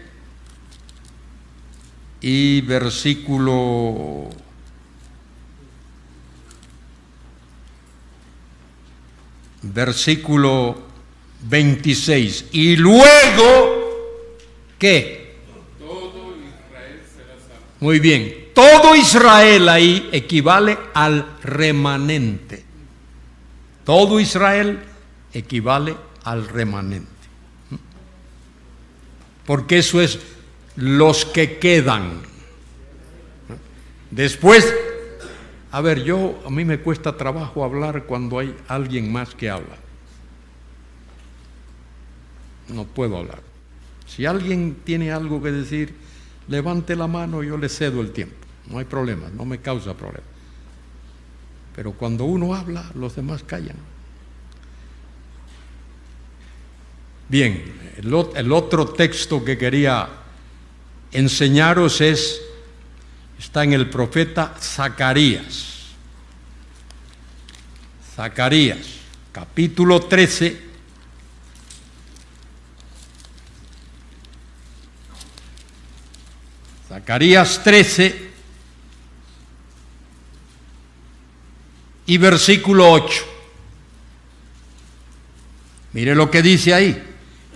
y versículo 26. Y luego, ¿qué? Todo Israel será salvo. Muy bien. Todo Israel ahí equivale al remanente. Todo Israel equivale al remanente. Porque eso es los que quedan. Después, a mí me cuesta trabajo hablar cuando hay alguien más que habla. No puedo hablar. Si alguien tiene algo que decir, levante la mano y yo le cedo el tiempo. No hay problema, no me causa problema. Pero cuando uno habla, los demás callan. Bien, el otro texto que quería enseñaros está en el profeta Zacarías. Zacarías, capítulo 13. Zacarías 13 y versículo 8. Mire lo que dice ahí.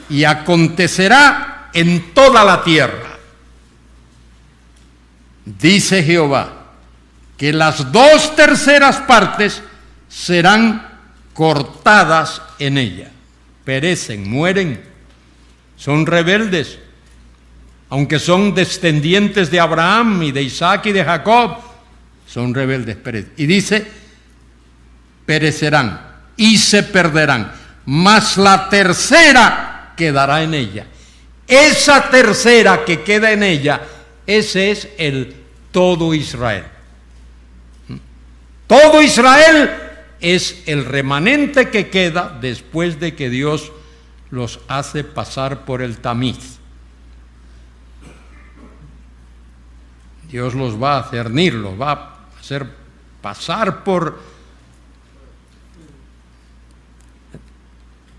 Y acontecerá en toda la tierra, dice Jehová, que las 2/3 partes serán cortadas en ella. Perecen, mueren, son rebeldes. Aunque son descendientes de Abraham y de Isaac y de Jacob, son rebeldes. Y dice, perecerán y se perderán, mas la tercera quedará en ella. Esa tercera que queda en ella, ese es el todo Israel. Todo Israel es el remanente que queda después de que Dios los hace pasar por el tamiz. Dios los va a cernir, los va a hacer pasar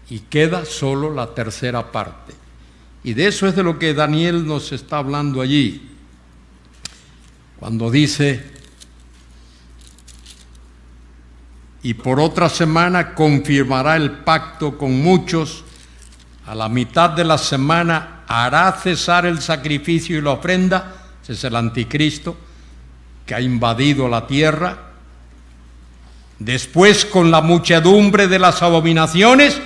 y queda solo la tercera parte. Y de eso es de lo que Daniel nos está hablando allí. cuando dice: y por otra semana confirmará el pacto con muchos, a la mitad de la semana hará cesar el sacrificio y la ofrenda. Ese es el anticristo que ha invadido la tierra. Después, con la muchedumbre de las abominaciones,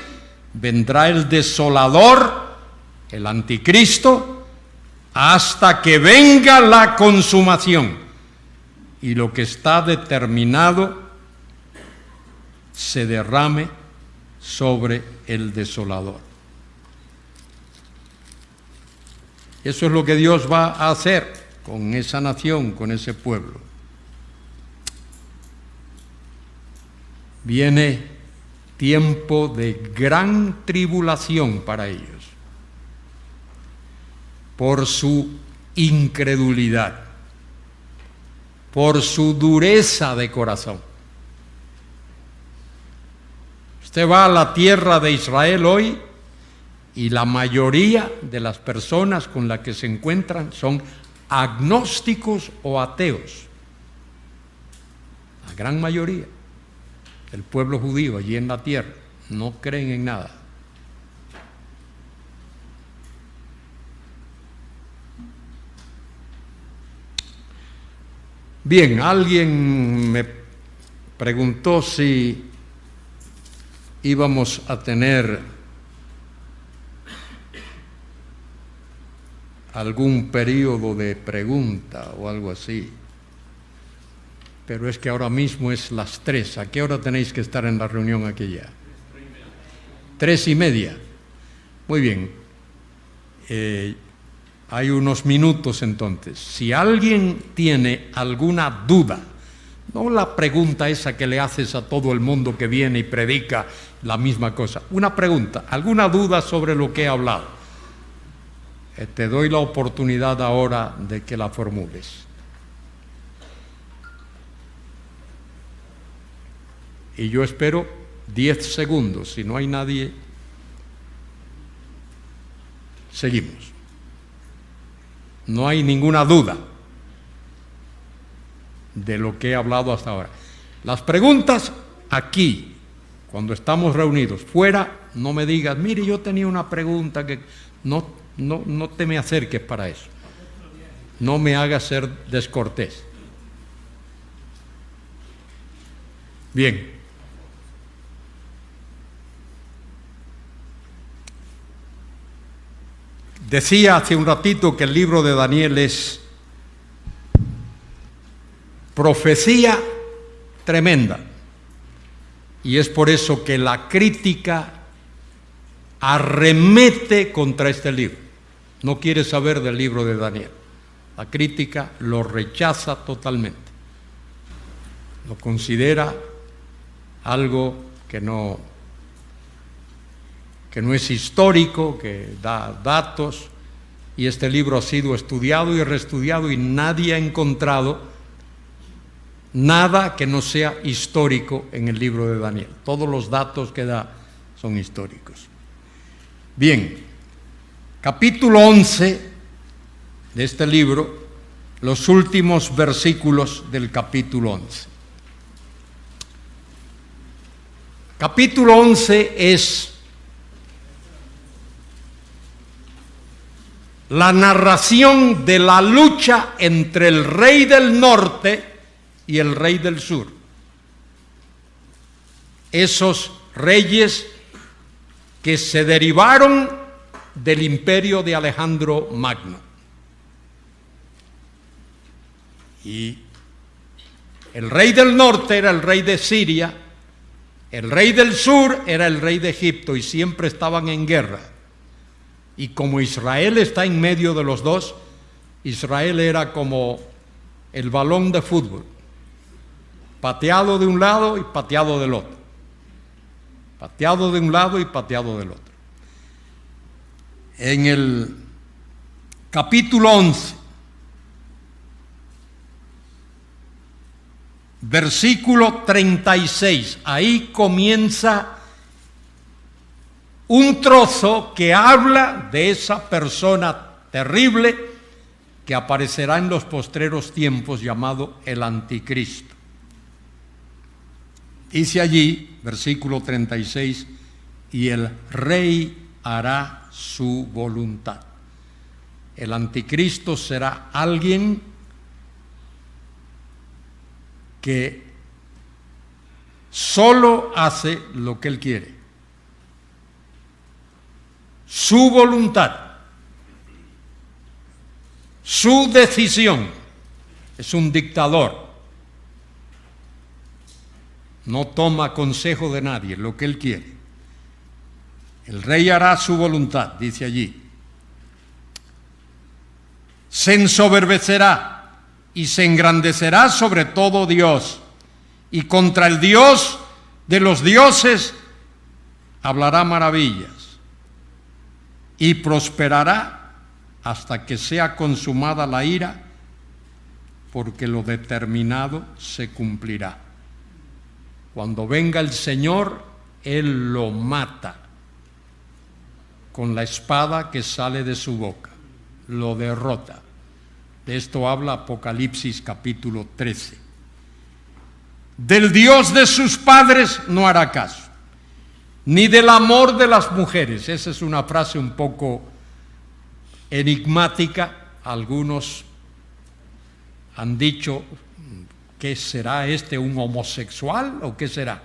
vendrá el desolador, el anticristo, hasta que venga la consumación y lo que está determinado se derrame sobre el desolador. Eso es lo que Dios va a hacer con esa nación, con ese pueblo. Viene tiempo de gran tribulación para ellos por su incredulidad, por su dureza de corazón. Usted va a la tierra de Israel hoy y la mayoría de las personas con las que se encuentran son agnósticos o ateos. La gran mayoría del pueblo judío allí en la tierra no creen en nada. Bien, alguien me preguntó si íbamos a tener algún periodo de pregunta o algo así. Pero es que ahora mismo es las 3. ¿A qué hora tenéis que estar en la reunión aquella? 3:30. Muy bien. Hay unos minutos entonces. Si alguien tiene alguna duda, no la pregunta esa que le haces a todo el mundo que viene y predica la misma cosa, una pregunta, alguna duda sobre lo que he hablado, te doy la oportunidad ahora de que la formules. Y yo espero 10 segundos. Si no hay nadie, seguimos. No hay ninguna duda de lo que he hablado hasta ahora. Las preguntas aquí, cuando estamos reunidos. Fuera, no me digas: mire, yo tenía una pregunta que... No te me acerques para eso. No me hagas ser descortés. Bien. Decía hace un ratito que el libro de Daniel es profecía tremenda. Y es por eso que la crítica arremete contra este libro. No quiere saber del libro de Daniel. La crítica lo rechaza totalmente. Lo considera algo que no es histórico, que da datos, y este libro ha sido estudiado y reestudiado y nadie ha encontrado nada que no sea histórico en el libro de Daniel. Todos los datos que da son históricos. Bien, capítulo 11 de este libro, los últimos versículos del capítulo 11. Capítulo 11 es la narración de la lucha entre el rey del norte y el rey del sur. Esos reyes que se derivaron del imperio de Alejandro Magno. Y el rey del norte era el rey de Siria, el rey del sur era el rey de Egipto, y siempre estaban en guerra. Y como Israel está en medio de los dos, Israel era como el balón de fútbol, pateado de un lado y pateado del otro. Pateado de un lado y pateado del otro. En el capítulo 11, versículo 36, ahí comienza un trozo que habla de esa persona terrible que aparecerá en los postreros tiempos, llamado el Anticristo. Dice allí, versículo 36, y el rey hará su voluntad. El Anticristo será alguien que solo hace lo que él quiere. Su voluntad, su decisión. Es un dictador. No toma consejo de nadie, lo que él quiere. El rey hará su voluntad, dice allí. Se ensoberbecerá y se engrandecerá sobre todo Dios, y contra el Dios de los dioses hablará maravillas, y prosperará hasta que sea consumada la ira, porque lo determinado se cumplirá. Cuando venga el Señor, Él lo mata con la espada que sale de su boca, lo derrota. De esto habla Apocalipsis capítulo 13. Del Dios de sus padres no hará caso, ni del amor de las mujeres. Esa es una frase un poco enigmática. Algunos han dicho, ¿qué será este, un homosexual o qué será?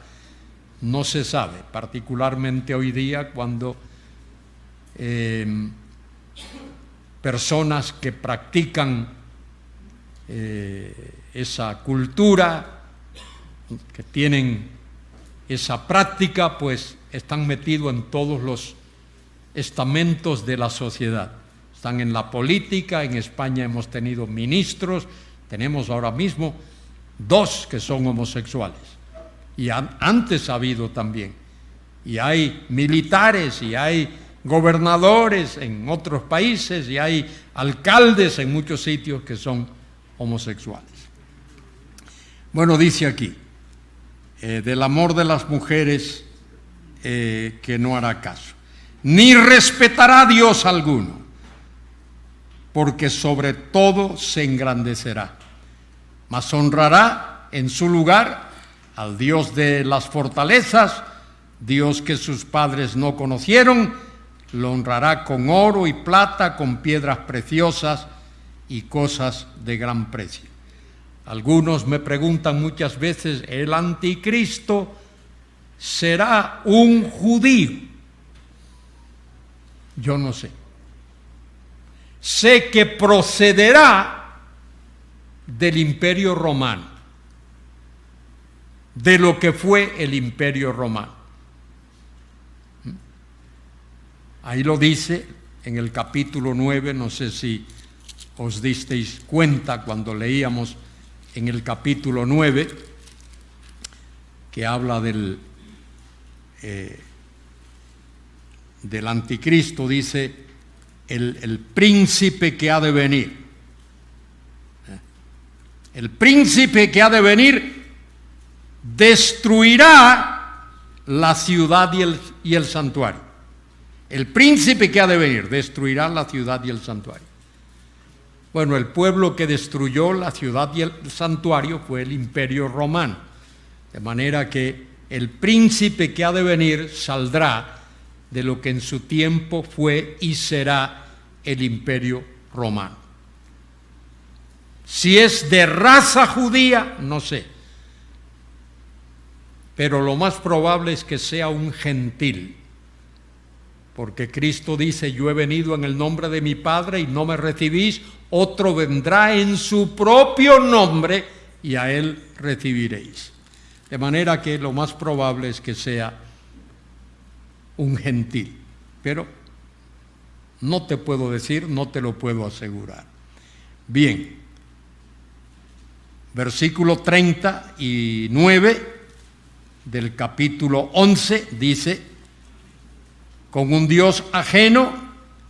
No se sabe, particularmente hoy día cuando personas que practican esa cultura, que tienen esa práctica, pues están metidos en todos los estamentos de la sociedad. Están en la política. En España hemos tenido ministros, tenemos ahora mismo 2 que son homosexuales, y antes ha habido también, y hay militares, y hay gobernadores en otros países, y hay alcaldes en muchos sitios que son homosexuales. Bueno, dice aquí, del amor de las mujeres que no hará caso, ni respetará a Dios alguno, porque sobre todo se engrandecerá, mas honrará en su lugar al Dios de las fortalezas, Dios que sus padres no conocieron. Lo honrará con oro y plata, con piedras preciosas y cosas de gran precio. Algunos me preguntan muchas veces, ¿el Anticristo será un judío? Yo no sé. Sé que procederá del Imperio Romano, de lo que fue el Imperio Romano. Ahí lo dice en el capítulo 9, no sé si os disteis cuenta cuando leíamos en el capítulo 9, que habla del Anticristo, dice el príncipe que ha de venir. El príncipe que ha de venir destruirá la ciudad y el santuario. El príncipe que ha de venir destruirá la ciudad y el santuario. Bueno, el pueblo que destruyó la ciudad y el santuario fue el Imperio Romano. De manera que el príncipe que ha de venir saldrá de lo que en su tiempo fue y será el Imperio Romano. Si es de raza judía, no sé. Pero lo más probable es que sea un gentil. Porque Cristo dice, yo he venido en el nombre de mi Padre y no me recibís, otro vendrá en su propio nombre y a él recibiréis. De manera que lo más probable es que sea un gentil. Pero no te puedo decir, no te lo puedo asegurar. Bien, versículo 39 del capítulo 11 dice, con un Dios ajeno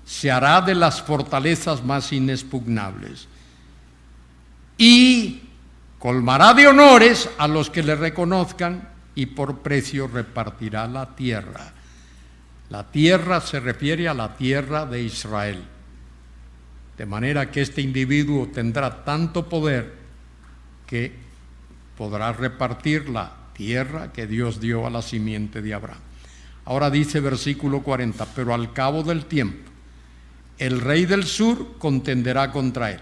se hará de las fortalezas más inexpugnables y colmará de honores a los que le reconozcan y por precio repartirá la tierra. La tierra se refiere a la tierra de Israel. de manera que este individuo tendrá tanto poder que podrá repartir la tierra que Dios dio a la simiente de Abraham. Ahora dice versículo 40, pero al cabo del tiempo, el rey del sur contenderá contra él,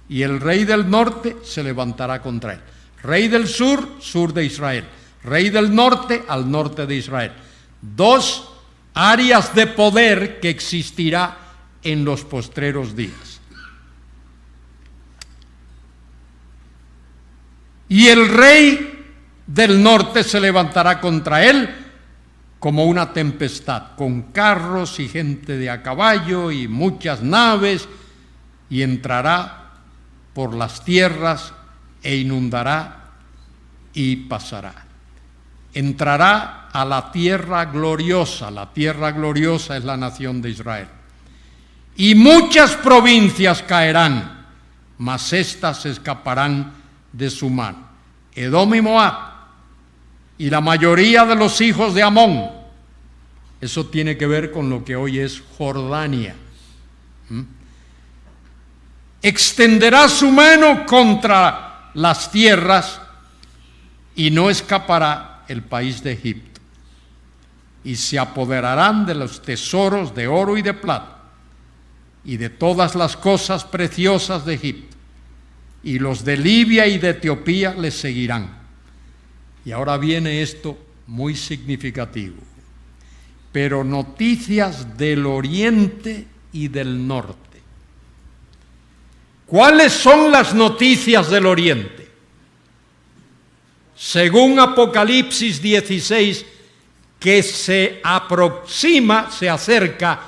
y el rey del norte se levantará contra él. Rey del sur, sur de Israel. Rey del norte, al norte de Israel. Dos áreas de poder que existirá en los postreros días. Y el rey del norte se levantará contra él como una tempestad, con carros y gente de a caballo y muchas naves, y entrará por las tierras e inundará y pasará. Entrará a la tierra gloriosa es la nación de Israel. Y muchas provincias caerán, mas éstas escaparán de su mano. Edom y Moab, y la mayoría de los hijos de Amón. Eso tiene que ver con lo que hoy es Jordania. Extenderá su mano contra las tierras y no escapará el país de Egipto. Y se apoderarán de los tesoros de oro y de plata y de todas las cosas preciosas de Egipto. Y los de Libia y de Etiopía les seguirán. Y ahora viene esto muy significativo. Pero noticias del oriente y del norte. ¿Cuáles son las noticias del oriente? Según Apocalipsis 16, que se aproxima, se acerca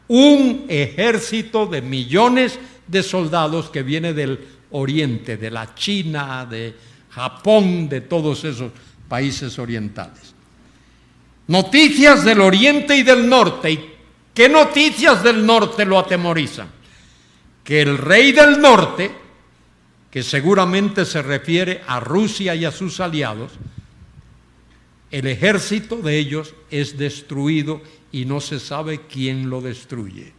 un ejército de millones de soldados que viene del oriente, de la China, de Japón, de todos esos países orientales. Noticias del oriente y del norte. ¿Y qué noticias del norte lo atemorizan? Que el rey del norte, que seguramente se refiere a Rusia y a sus aliados, el ejército de ellos es destruido y no se sabe quién lo destruye.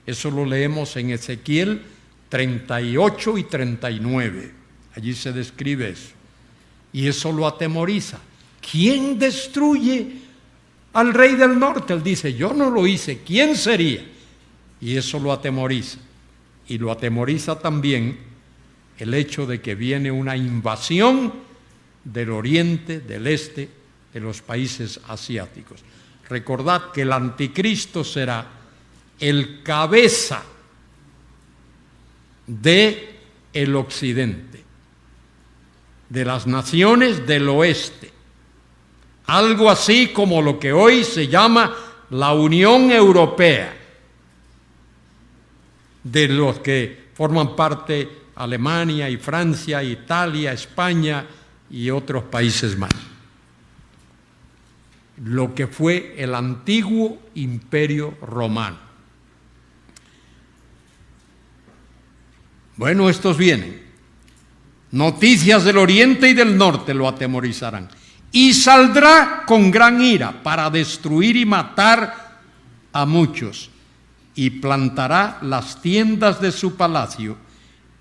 Eso lo leemos en Ezequiel 38 y 39. Allí se describe eso. Y eso lo atemoriza. ¿Quién destruye al rey del norte? Él dice, yo no lo hice. ¿Quién sería? Y eso lo atemoriza. Y lo atemoriza también el hecho de que viene una invasión del oriente, del este, de los países asiáticos. Recordad que el anticristo será el cabeza de el occidente, de las naciones del oeste, algo así como lo que hoy se llama la Unión Europea, de los que forman parte Alemania y Francia, Italia, España y otros países más. Lo que fue el antiguo imperio romano. Bueno, estos vienen. Noticias del oriente y del norte lo atemorizarán. Y saldrá con gran ira para destruir y matar a muchos. Y plantará las tiendas de su palacio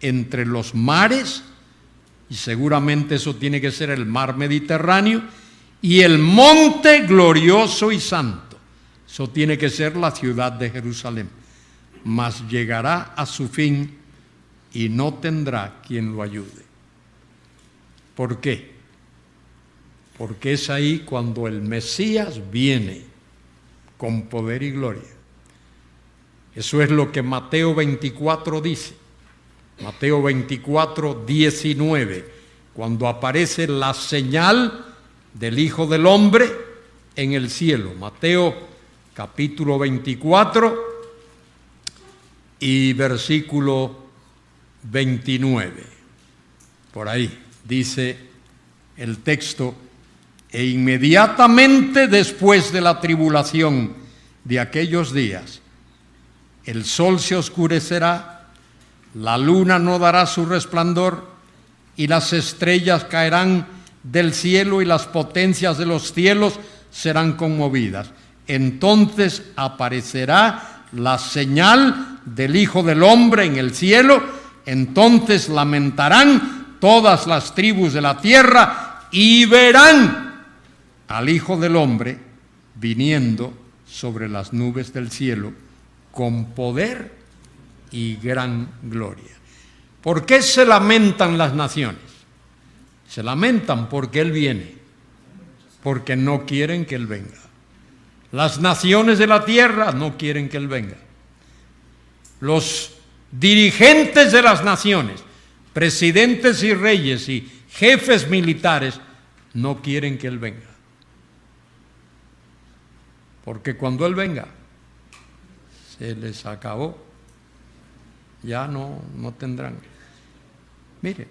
entre los mares, y seguramente eso tiene que ser el mar Mediterráneo, y el monte glorioso y santo. Eso tiene que ser la ciudad de Jerusalén. Mas llegará a su fin y no tendrá quien lo ayude. ¿Por qué? Porque es ahí cuando el Mesías viene con poder y gloria. Eso es lo que Mateo 24 dice. Mateo 24, 19, cuando aparece la señal del Hijo del Hombre en el cielo. Mateo capítulo 24 y versículo 29. Por ahí dice el texto: e inmediatamente después de la tribulación de aquellos días, el sol se oscurecerá, la luna no dará su resplandor, y las estrellas caerán del cielo, y las potencias de los cielos serán conmovidas. Entonces aparecerá la señal del Hijo del Hombre en el cielo, entonces lamentarán todas las tribus de la tierra y verán al Hijo del Hombre viniendo sobre las nubes del cielo con poder y gran gloria. ¿Por qué se lamentan las naciones? Se lamentan porque Él viene, porque no quieren que Él venga. Las naciones de la tierra no quieren que Él venga. Los dirigentes de las naciones, presidentes y reyes y jefes militares, no quieren que Él venga. Porque cuando Él venga, se les acabó. Ya no tendrán. Mire,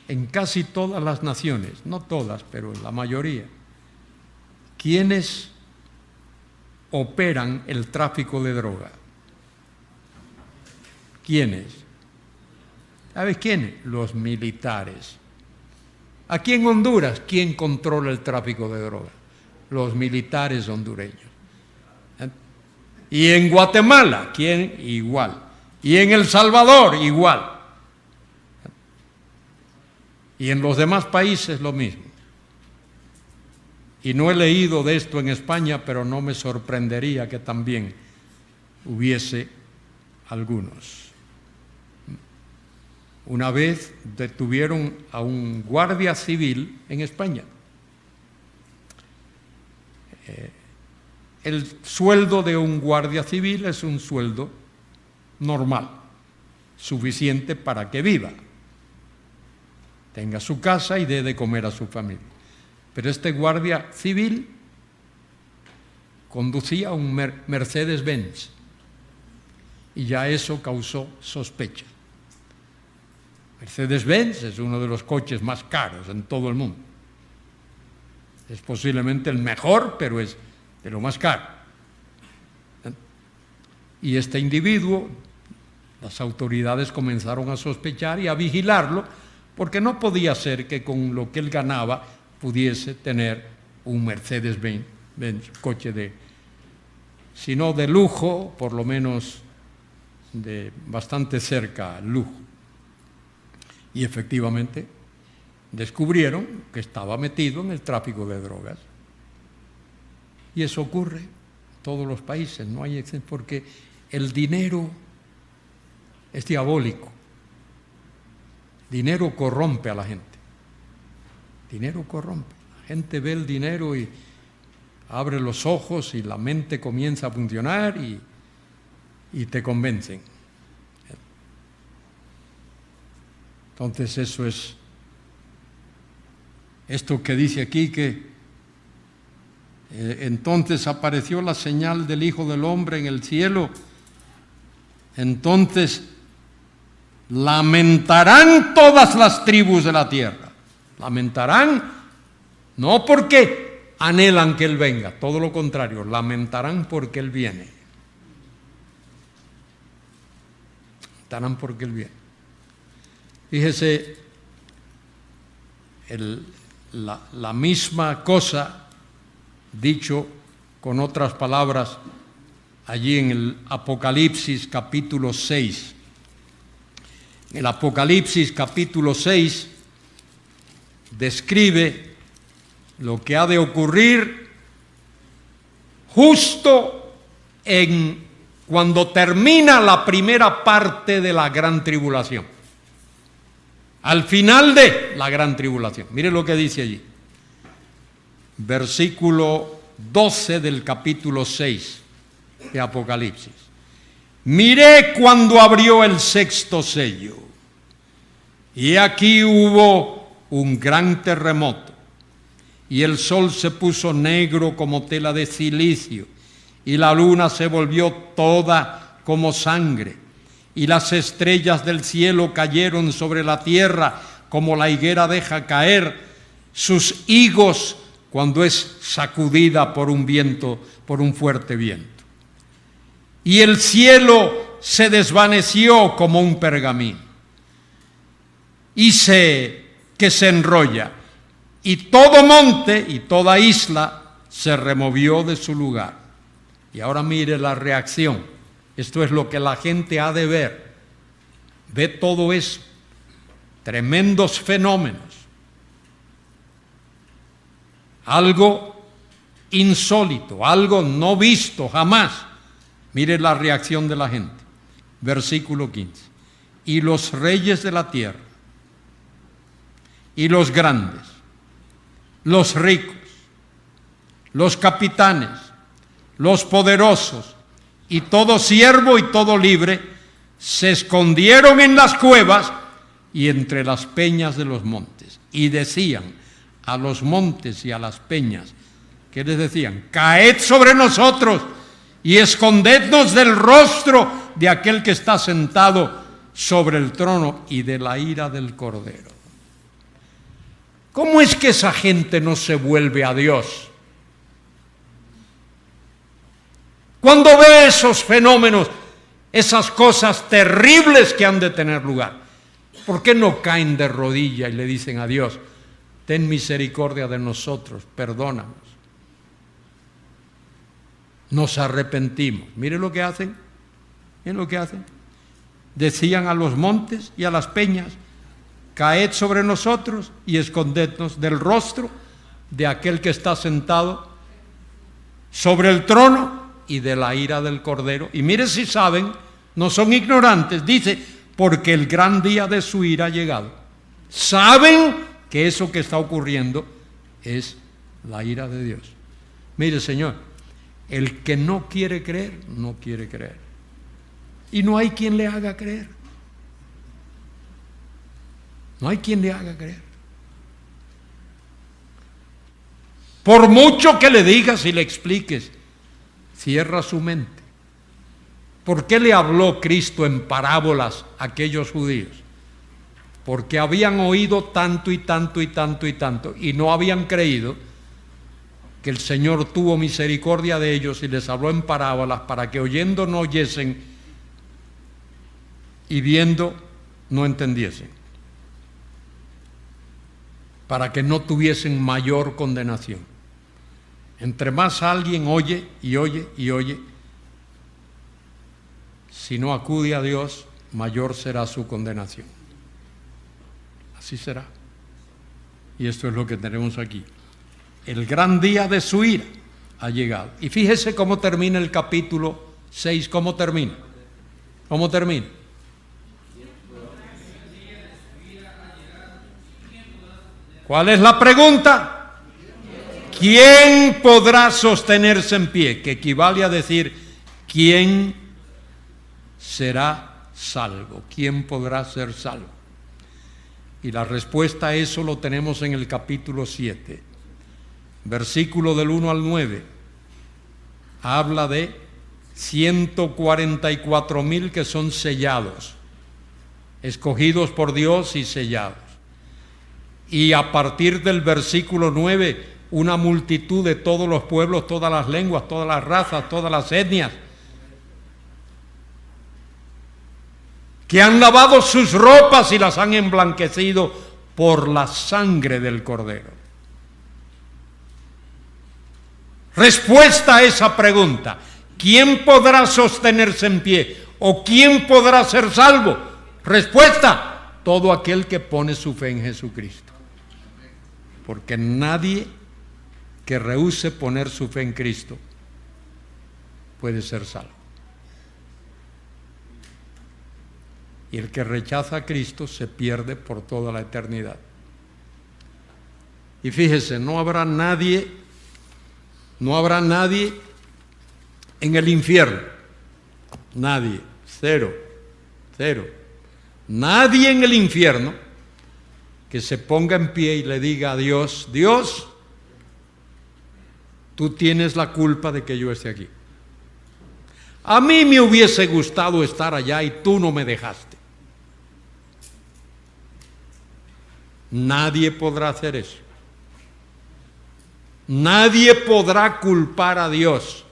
en casi todas las naciones, no todas, pero en la mayoría, ¿quiénes operan el tráfico de droga? ¿Quiénes? ¿Sabes quiénes? Los militares. Aquí en Honduras, ¿quién controla el tráfico de droga? Los militares hondureños. Y en Guatemala, ¿quién? Igual. Y en El Salvador, igual. Y en los demás países lo mismo. Y no he leído de esto en España, pero no me sorprendería que también hubiese algunos. Una vez detuvieron a un guardia civil en España. El sueldo de un guardia civil es un sueldo normal, suficiente para que viva, tenga su casa y dé de comer a su familia. Pero este guardia civil conducía un Mercedes-Benz y ya eso causó sospecha. Mercedes-Benz es uno de los coches más caros en todo el mundo. Es posiblemente el mejor, pero es de lo más caro. Y este individuo, las autoridades comenzaron a sospechar y a vigilarlo, porque no podía ser que con lo que él ganaba pudiese tener un Mercedes-Benz, coche sino de lujo, por lo menos de bastante cerca al lujo. Y efectivamente descubrieron que estaba metido en el tráfico de drogas. Y eso ocurre en todos los países, no hay excepción, porque el dinero es diabólico. Dinero corrompe a la gente. Dinero corrompe. La gente ve el dinero y abre los ojos y la mente comienza a funcionar y te convencen. Entonces eso es esto que dice aquí que entonces apareció la señal del Hijo del Hombre en el cielo. Entonces lamentarán todas las tribus de la tierra. Lamentarán no porque anhelan que Él venga, todo lo contrario, lamentarán porque Él viene. Lamentarán porque Él viene. Fíjese, la misma cosa, dicho con otras palabras, allí en el Apocalipsis capítulo 6. El Apocalipsis capítulo 6 describe lo que ha de ocurrir justo cuando termina la primera parte de la gran tribulación. Al final de la gran tribulación. Mire lo que dice allí. Versículo 12 del capítulo 6 de Apocalipsis. Miré cuando abrió el sexto sello, y aquí hubo un gran terremoto, y el sol se puso negro como tela de cilicio, y la luna se volvió toda como sangre, y las estrellas del cielo cayeron sobre la tierra como la higuera deja caer sus higos cuando es sacudida por un viento, por un fuerte viento. Y el cielo se desvaneció como un pergamino que se enrolla, y todo monte y toda isla se removió de su lugar. Y ahora mire la reacción Esto es lo que la gente ha de ver. Ve todo eso. Tremendos fenómenos. Algo insólito, algo no visto jamás. Mire la reacción de la gente. Versículo 15. Y los reyes de la tierra, y los grandes, los ricos, los capitanes, los poderosos, y todo siervo y todo libre, se escondieron en las cuevas y entre las peñas de los montes. Y decían a los montes y a las peñas, ¿qué les decían? Caed sobre nosotros y escondednos del rostro de aquel que está sentado sobre el trono y de la ira del Cordero. ¿Cómo es que esa gente no se vuelve a Dios? Cuando ve esos fenómenos, esas cosas terribles que han de tener lugar, ¿por qué no caen de rodillas y le dicen a Dios, ten misericordia de nosotros, perdónanos? Nos arrepentimos. Mire lo que hacen. Miren lo que hacen. Decían a los montes y a las peñas, caed sobre nosotros y escondednos del rostro de aquel que está sentado sobre el trono y de la ira del Cordero. Y mire si saben, no son ignorantes, dice, porque el gran día de su ira ha llegado. Saben que eso que está ocurriendo es la ira de Dios. Mire, Señor, el que no quiere creer, no quiere creer. Y no hay quien le haga creer. No hay quien le haga creer. Por mucho que le digas y le expliques, cierra su mente. ¿Por qué le habló Cristo en parábolas a aquellos judíos? Porque habían oído tanto y tanto y tanto y tanto y no habían creído que el Señor tuvo misericordia de ellos y les habló en parábolas para que oyendo no oyesen y viendo no entendiesen, para que no tuviesen mayor condenación. Entre más alguien oye y oye y oye, si no acude a Dios, mayor será su condenación. Así será. Y esto es lo que tenemos aquí. El gran día de su ira ha llegado. Y fíjese cómo termina el capítulo 6, ¿cómo termina? ¿Cómo termina? ¿Cuál es la pregunta? ¿Quién podrá sostenerse en pie? Que equivale a decir, ¿quién será salvo? ¿Quién podrá ser salvo? Y la respuesta a eso lo tenemos en el capítulo 7. Versículo del 1 al 9. Habla de 144,000 que son sellados, escogidos por Dios y sellados. Y a partir del versículo 9, una multitud de todos los pueblos, todas las lenguas, todas las razas, todas las etnias, que han lavado sus ropas y las han emblanquecido por la sangre del Cordero. Respuesta a esa pregunta, ¿quién podrá sostenerse en pie? ¿O quién podrá ser salvo? Respuesta, todo aquel que pone su fe en Jesucristo. Porque nadie que rehúse poner su fe en Cristo puede ser salvo. Y el que rechaza a Cristo se pierde por toda la eternidad. Y fíjese, no habrá nadie en el infierno. Nadie, cero. Nadie en el infierno que se ponga en pie y le diga a Dios, Dios, tú tienes la culpa de que yo esté aquí. A mí me hubiese gustado estar allá y tú no me dejaste. Nadie podrá hacer eso. Nadie podrá culpar a Dios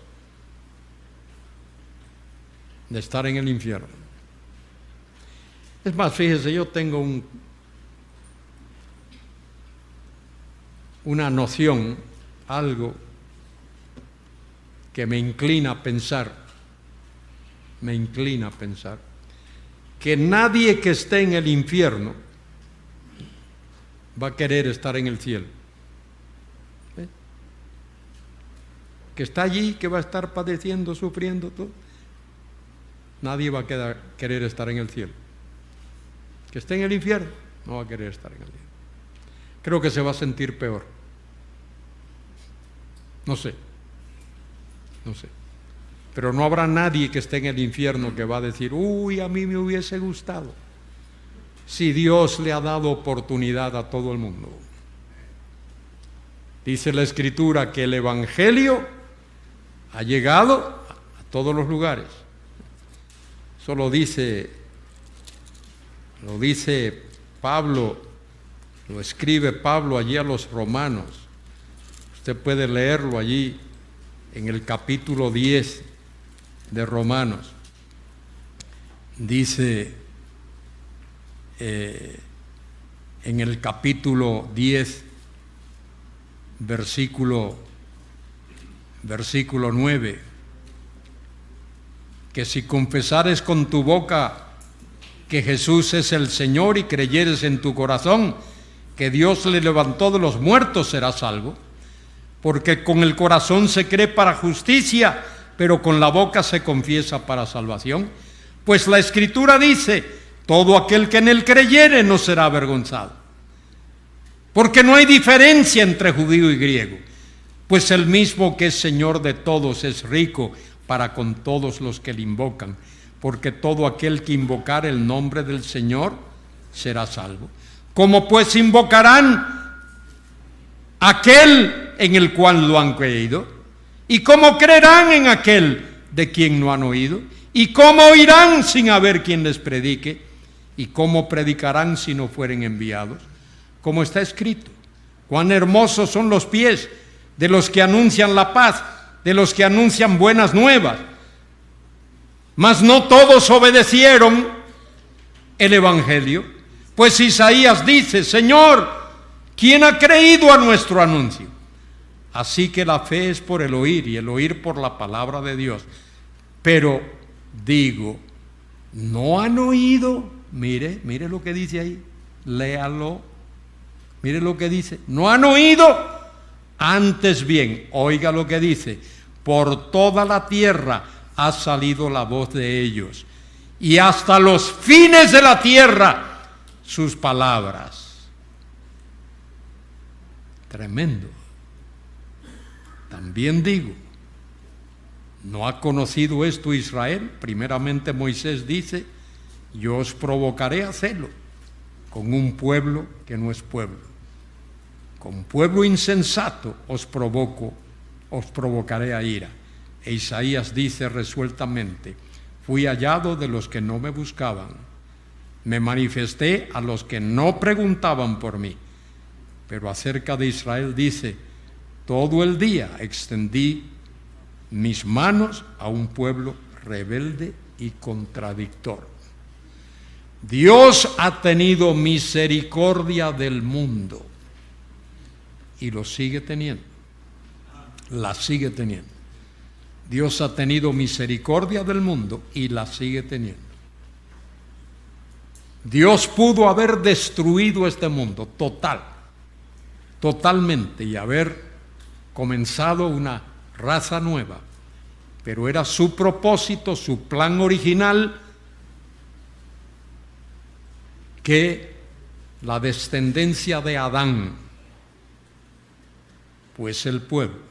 de estar en el infierno. Es más, fíjese, yo tengo una noción, algo que me inclina a pensar me inclina a pensar que nadie que esté en el infierno va a querer estar en el cielo. Que está allí, que va a estar padeciendo, sufriendo todo, nadie va a querer estar en el cielo. Que esté en el infierno, no va a querer estar en el cielo. Creo que se va a sentir peor. No sé. Pero no habrá nadie que esté en el infierno que va a decir, uy, a mí me hubiese gustado. Si Dios le ha dado oportunidad a todo el mundo. Dice la Escritura que el Evangelio ha llegado a todos los lugares. Eso lo dice Pablo, lo escribe Pablo allí a los romanos. Usted puede leerlo allí en el capítulo 10 de Romanos. Dice en el capítulo 10, versículo 9, que si confesares con tu boca que Jesús es el Señor y creyeres en tu corazón que Dios le levantó de los muertos, serás salvo. Porque con el corazón se cree para justicia, pero con la boca se confiesa para salvación. Pues la Escritura dice, todo aquel que en él creyere no será avergonzado. Porque no hay diferencia entre judío y griego, pues el mismo que es Señor de todos es rico para con todos los que le invocan, porque todo aquel que invocar el nombre del Señor será salvo. ¿Cómo pues invocarán aquel en el cual lo han creído? ¿Y cómo creerán en aquel de quien no han oído? ¿Y cómo oirán sin haber quien les predique? ¿Y cómo predicarán si no fueren enviados? Como está escrito, cuán hermosos son los pies de los que anuncian la paz, de los que anuncian buenas nuevas. Mas no todos obedecieron el Evangelio, pues Isaías dice, Señor, ¿quién ha creído a nuestro anuncio? Así que la fe es por el oír y el oír por la palabra de Dios. Pero digo, ¿no han oído? Mire lo que dice ahí, léalo. Mire lo que dice, ¿no han oído? Antes bien, oiga lo que dice, por toda la tierra ha salido la voz de ellos, y hasta los fines de la tierra sus palabras. Tremendo. También digo, ¿no ha conocido esto Israel? Primeramente Moisés dice, yo os provocaré a celo con un pueblo que no es pueblo. Con pueblo insensato os provocaré a ira. E Isaías dice resueltamente, fui hallado de los que no me buscaban, me manifesté a los que no preguntaban por mí. Pero acerca de Israel dice, todo el día extendí mis manos a un pueblo rebelde y contradictor. Dios ha tenido misericordia del mundo y lo sigue teniendo, la sigue teniendo. Dios ha tenido misericordia del mundo y la sigue teniendo. Dios pudo haber destruido este mundo totalmente y haber comenzado una raza nueva, pero era su propósito, su plan original, que la descendencia de Adán, pues el pueblo,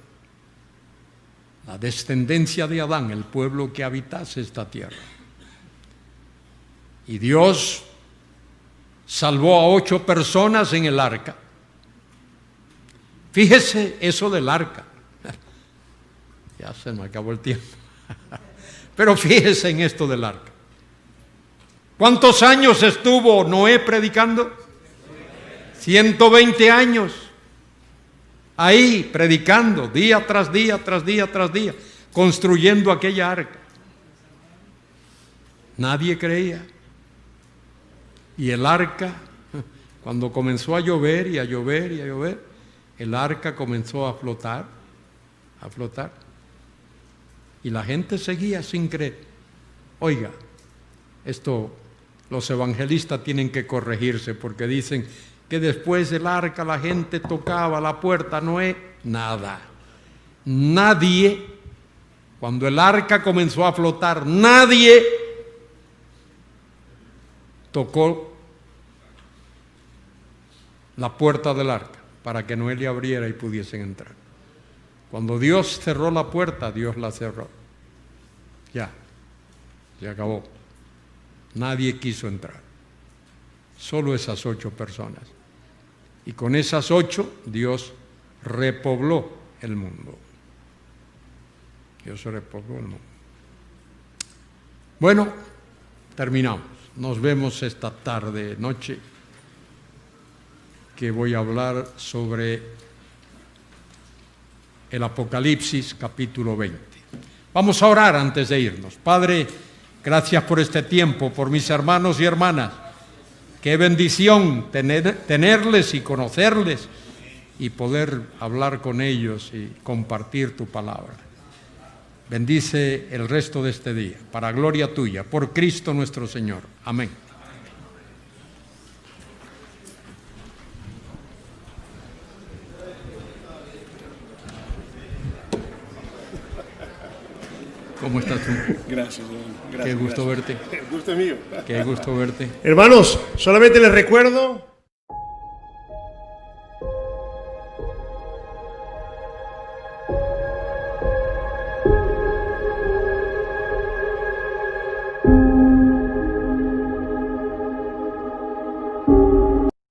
la descendencia de Adán, el pueblo que habitase esta tierra. Y Dios salvó a 8 personas en el arca. Fíjese eso del arca. Ya se me acabó el tiempo. Pero fíjese en esto del arca. ¿Cuántos años estuvo Noé predicando? 120 años. Ahí predicando, día tras día, tras día, tras día, construyendo aquella arca. Nadie creía. Y el arca, cuando comenzó a llover y a llover y a llover, el arca comenzó a flotar, a flotar. Y la gente seguía sin creer. Oiga, esto los evangelistas tienen que corregirse porque dicen que después del arca la gente tocaba la puerta. No es nada. Nadie, cuando el arca comenzó a flotar, nadie tocó la puerta del arca para que Noé le abriera y pudiesen entrar. Cuando Dios cerró la puerta, Dios la cerró. Ya, se acabó. Nadie quiso entrar. Solo esas 8 personas. Y con esas 8, Dios repobló el mundo. Dios repobló el mundo. Bueno, terminamos. Nos vemos esta tarde, noche, que voy a hablar sobre el Apocalipsis capítulo 20. Vamos a orar antes de irnos. Padre, gracias por este tiempo, por mis hermanos y hermanas. Qué bendición tenerles y conocerles y poder hablar con ellos y compartir tu palabra. Bendice el resto de este día, para gloria tuya, por Cristo nuestro Señor. Amén. ¿Cómo estás tú? Gracias. Qué gusto verte. El gusto es mío. Qué gusto verte. Hermanos, solamente les recuerdo